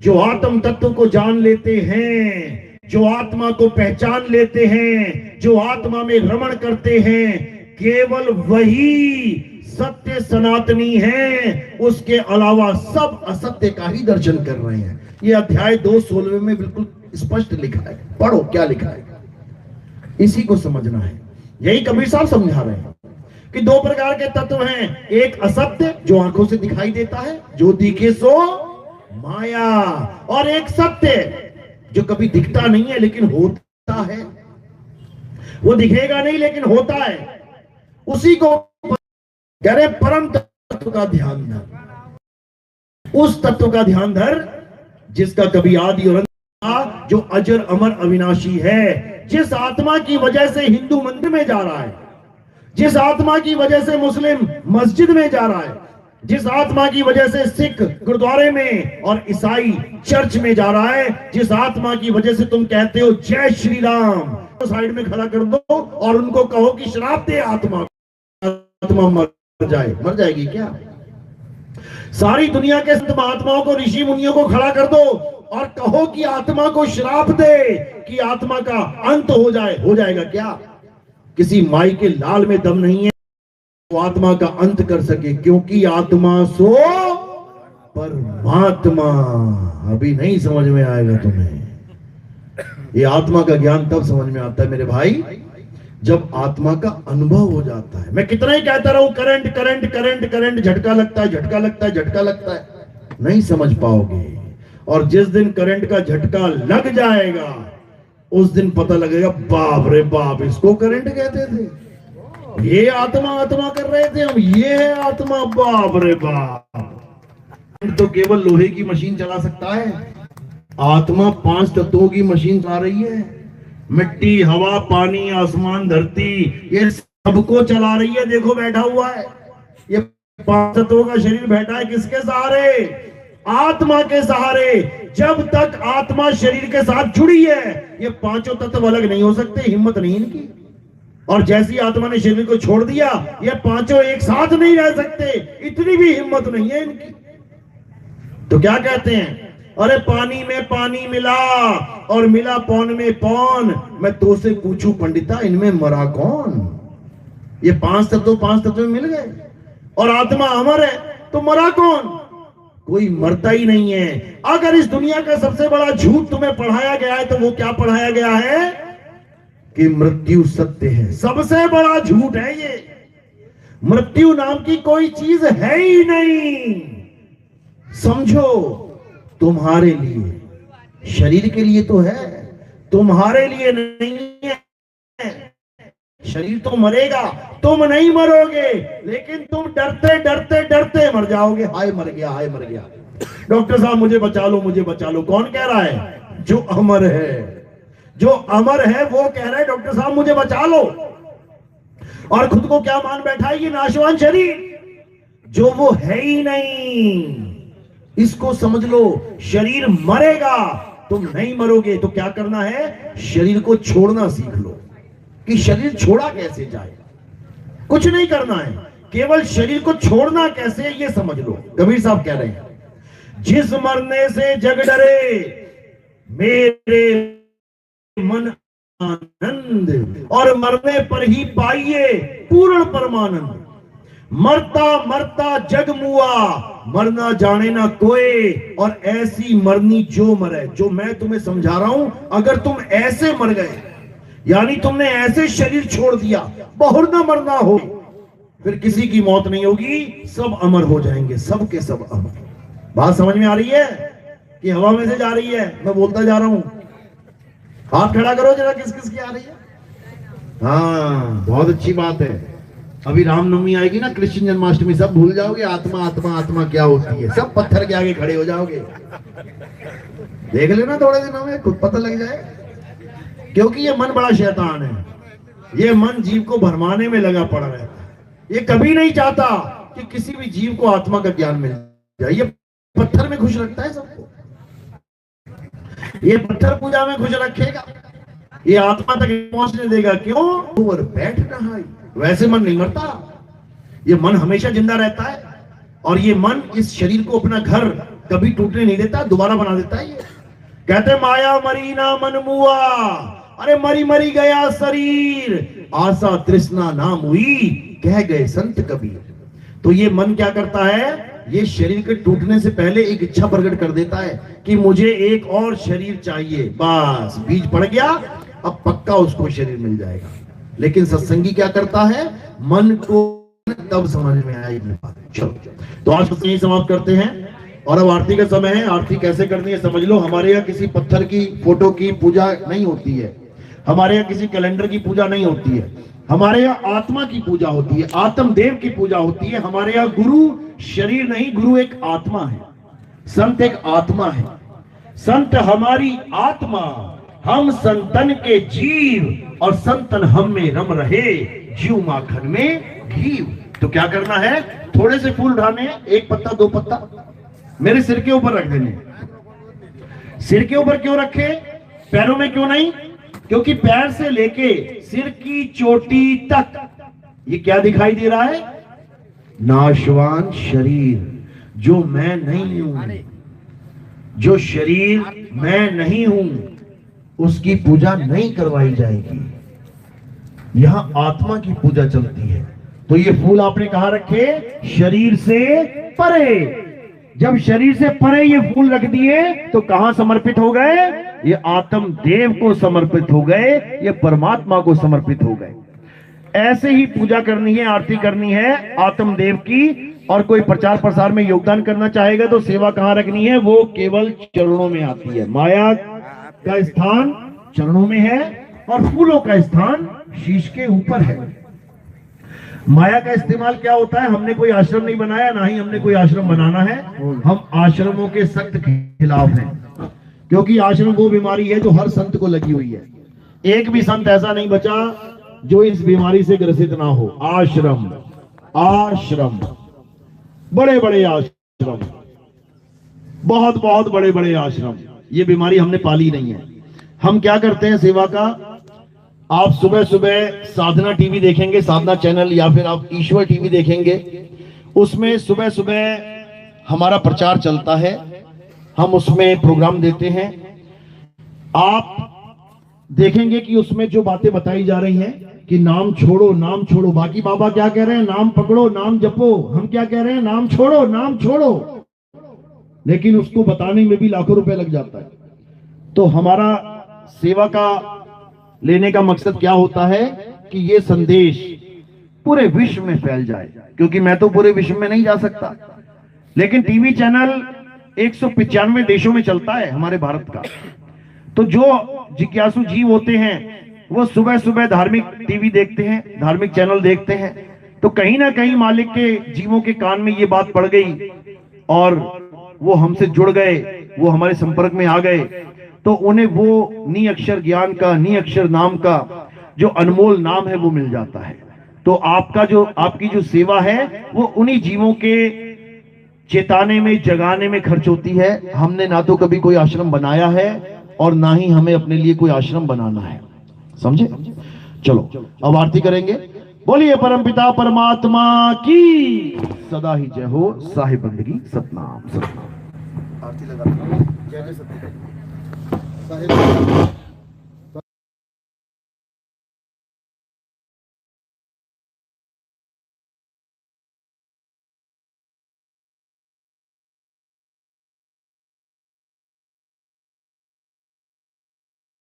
C: जो आत्म तत्व को जान लेते हैं, जो आत्मा को पहचान लेते हैं, जो आत्मा में रमण करते हैं, केवल वही सत्य सनातनी है। उसके अलावा सब असत्य का ही दर्शन कर रहे हैं। ये अध्याय 2 16 में बिल्कुल स्पष्ट लिखा है। पढ़ो क्या लिखा है, इसी को समझना है। यही कबीर साहब समझा रहे हैं कि 2 प्रकार के तत्व हैं, एक असत्य जो आंखों से दिखाई देता है, जो दिखे सो माया, और एक सत्य जो कभी दिखता नहीं है लेकिन होता है। वो दिखेगा नहीं लेकिन होता है, उसी को कह रहे परम तत्व का ध्यान धर। उस तत्व का ध्यान धर जिसका कभी आदि और अंत, जो अजर अमर अविनाशी है। जिस आत्मा की वजह से हिंदू मंदिर में जा रहा है, जिस आत्मा की वजह से मुस्लिम मस्जिद में जा रहा है, जिस आत्मा की वजह से सिख गुरुद्वारे में और ईसाई चर्च में जा रहा है, जिस आत्मा की वजह से तुम कहते हो जय श्री राम, तो साइड में खड़ा कर दो और उनको कहो कि श्राप दे आत्मा, आत्मा मर जाए। मर जाएगी क्या? सारी दुनिया के संत महात्माओं को, ऋषि मुनियों को खड़ा कर दो और कहो कि आत्मा को श्राप दे कि आत्मा का अंत हो जाए। हो जाएगा क्या? किसी माई के लाल में दम नहीं है वो आत्मा का अंत कर सके, क्योंकि आत्मा सो परमात्मा। अभी नहीं समझ में आएगा तुम्हें। ये आत्मा का ज्ञान तब समझ में आता है मेरे भाई, जब आत्मा का अनुभव हो जाता है। मैं कितना ही कहता रहूं करंट करंट करंट करंट, झटका लगता है, झटका लगता है, झटका लगता है, नहीं समझ पाओगे। और जिस दिन करंट का झटका लग जाएगा उस दिन पता लगेगा, बाप रे बाप, इसको करंट कहते थे, ये आत्मा आत्मा कर रहे थे हम, ये है आत्मा, बाप रे बाप। तो केवल लोहे की मशीन चला सकता है, आत्मा 5 तत्वों की मशीन चला रही है। मिट्टी, हवा, पानी, आसमान, धरती, ये सबको चला रही है। देखो बैठा हुआ है, ये 5 तत्वों का शरीर बैठा है, किसके सहारे? आत्मा के सहारे। जब तक आत्मा शरीर के साथ जुड़ी है, ये 5 तत्व अलग नहीं हो सकते, हिम्मत नहीं इनकी। और जैसी आत्मा ने शरीर को छोड़ दिया, ये 5 एक साथ नहीं रह सकते, इतनी भी हिम्मत नहीं है इनकी। तो क्या कहते हैं? अरे पानी में पानी मिला और मिला पौन में पौन, मैं तो से पूछूं पंडिता इनमें मरा कौन? ये 5 तत्व में मिल गए और आत्मा अमर है, तो मरा कौन? कोई मरता ही नहीं है। अगर इस दुनिया का सबसे बड़ा झूठ तुम्हें पढ़ाया गया है तो वो क्या पढ़ाया गया है? कि मृत्यु सत्य है। सबसे बड़ा झूठ है ये। मृत्यु नाम की कोई चीज है ही नहीं। समझो, तुम्हारे लिए, शरीर के लिए तो है, तुम्हारे लिए नहीं है। शरीर तो मरेगा, तुम नहीं मरोगे, लेकिन तुम डरते डरते डरते मर जाओगे। हाय मर गया, हाय मर गया, डॉक्टर साहब मुझे बचा लो, मुझे बचा लो। कौन कह रहा है? जो अमर है। जो अमर है वो कह रहा है डॉक्टर साहब मुझे बचा लो, और खुद को क्या मान बैठा है? ये नाशवान शरीर, जो वो है ही नहीं। इसको समझ लो, शरीर मरेगा, तुम नहीं मरोगे। तो क्या करना है? शरीर को छोड़ना सीख लो। कि शरीर छोड़ा कैसे जाए? कुछ नहीं करना है, केवल शरीर को छोड़ना कैसे ये समझ लो। कबीर साहब कह रहे हैं, जिस मरने से जग डरे मेरे मन आनंद, और मरने पर ही पाइए पूर्ण परमानंद। मरता मरता जग मुआ, मरना जाने ना कोई, और ऐसी मरनी जो मरे। जो मैं तुम्हें समझा रहा हूं, अगर तुम ऐसे मर गए, यानी तुमने ऐसे शरीर छोड़ दिया, बहुर ना मरना हो, फिर किसी की मौत नहीं होगी, सब अमर हो जाएंगे, सब के सब अमर। बात समझ में आ रही है कि हवा में से जा रही है? मैं बोलता जा रहा हूं, हाथ खड़ा करो जरा, किस किस की आ रही है? हाँ, बहुत अच्छी बात है। अभी रामनवमी आएगी ना, कृष्ण जन्माष्टमी, सब भूल जाओगे आत्मा आत्मा आत्मा क्या होती है, सब पत्थर के आगे खड़े हो जाओगे। देख लेना थोड़े दिनों में, खुद पता लग जाए। क्योंकि ये मन बड़ा शैतान है। ये मन जीव को भरमाने में लगा पड़ा रहता है। ये कभी नहीं चाहता कि किसी भी जीव को आत्मा का ज्ञान मिल जाए। ये पत्थर में खुश रखता है सबको। ये पत्थर पूजा में खुश रखेगा, ये आत्मा तक पहुंचने देगा। क्यों? ऊपर बैठ रहा है। वैसे मन नहीं मरता, ये मन हमेशा जिंदा रहता है। और ये मन इस शरीर को अपना घर कभी टूटने नहीं देता, दोबारा बना देता है। ये कहते माया मरी ना मन मुआ, अरे मरी मरी गया शरीर, आशा तृष्णा नाम हुई, कह गए संत कबीर। तो ये मन क्या करता है? ये शरीर के टूटने से पहले एक इच्छा प्रकट कर देता है कि मुझे एक और शरीर चाहिए। बस बीज पड़ गया, अब पक्का उसको शरीर मिल जाएगा। लेकिन सत्संगी क्या करता है? मन को तब समझ में आएगा। चलो, तो आज तो यही समाप्त करते हैं, और अब आरती का समय है। आरती कैसे करनी है समझ लो। हमारे यहाँ किसी पत्थर की फोटो की पूजा नहीं होती है, हमारे यहाँ किसी कैलेंडर की पूजा नहीं होती है, हमारे यहाँ आत्मा की पूजा होती है, आत्म देव की पूजा होती है। हमारे यहाँ गुरु शरीर नहीं, गुरु एक आत्मा है, संत एक आत्मा है। संत हमारी आत्मा, हम संतन के जीव, और संतन हम में रम रहे, जीव माखन में घीव। तो क्या करना है? थोड़े से फूल उठाने, एक पत्ता दो पत्ता मेरे सिर के ऊपर रख देने। सिर के ऊपर क्यों रखे? पैरों में क्यों नहीं? क्योंकि पैर से लेके सिर की चोटी तक ये क्या दिखाई दे रहा है? नाशवान शरीर, जो मैं नहीं हूं। जो शरीर मैं नहीं हूं, उसकी पूजा नहीं करवाई जाएगी। यहां आत्मा की पूजा चलती है। तो ये फूल आपने कहां रखे? शरीर से परे। जब शरीर से परे ये फूल रख दिए तो कहां समर्पित हो गए? ये आत्म देव को समर्पित हो गए, ये परमात्मा को समर्पित हो गए। ऐसे ही पूजा करनी है, आरती करनी है आत्म देव की। और कोई प्रचार प्रसार में योगदान करना चाहेगा तो सेवा कहां रखनी है? वो केवल चरणों में आती है। माया का स्थान चरणों में है, और फूलों का स्थान शीश के ऊपर है। माया का इस्तेमाल क्या होता है? हमने कोई आश्रम नहीं बनाया, ना ही हमने कोई आश्रम बनाना है। हम आश्रमों के सख्त खिलाफ हैं, क्योंकि आश्रम वो बीमारी है जो हर संत को लगी हुई है। एक भी संत ऐसा नहीं बचा जो इस बीमारी से ग्रसित ना हो। आश्रम, आश्रम, बड़े बड़े आश्रम, बहुत बहुत बड़े बड़े आश्रम, ये बीमारी हमने पाली नहीं है। हम क्या करते हैं सेवा का? आप सुबह सुबह साधना टीवी देखेंगे, साधना चैनल, या फिर आप ईश्वर टीवी देखेंगे, उसमें सुबह सुबह हमारा प्रचार चलता है, हम उसमें प्रोग्राम देते हैं। आप देखेंगे कि उसमें जो बातें बताई जा रही हैं कि नाम छोड़ो, नाम छोड़ो। बाकी बाबा क्या कह रहे हैं? नाम पकड़ो, नाम जपो। हम क्या कह रहे हैं? नाम छोड़ो, नाम छोड़ो। लेकिन उसको बताने में भी लाखों रुपए लग जाता है। तो हमारा सेवा का लेने का मकसद क्या होता है कि ये संदेश पूरे विश्व में फैल जाए, क्योंकि मैं तो पूरे विश्व में नहीं जा सकता, लेकिन टीवी चैनल 195 देशों में चलता है हमारे भारत का। तो जो जिज्ञासु जीव होते हैं वो सुबह सुबह धार्मिक टीवी देखते हैं, धार्मिक चैनल देखते हैं, तो कहीं ना कहीं मालिक के जीवों के कान में ये बात पड़ गई और वो हमसे जुड़ गए, वो हमारे संपर्क में आ गए, तो उन्हें वो नी अक्षर ज्ञान का, नी अक्षर नाम का जो अनमोल नाम है वो मिल जाता है। तो आपकी जो सेवा है वो उन्हीं जीवों के चेताने में, जगाने में खर्च होती है। हमने ना तो कभी कोई आश्रम बनाया है और ना ही हमें अपने लिए कोई आश्रम बनाना है, समझे? चलो अब आरती करेंगे। बोलिए परमपिता परमात्मा की सदा ही जय हो। साहिब बंदगी सतनाम सतनाम। आरती लगा। जय जय सतनाम। साहिब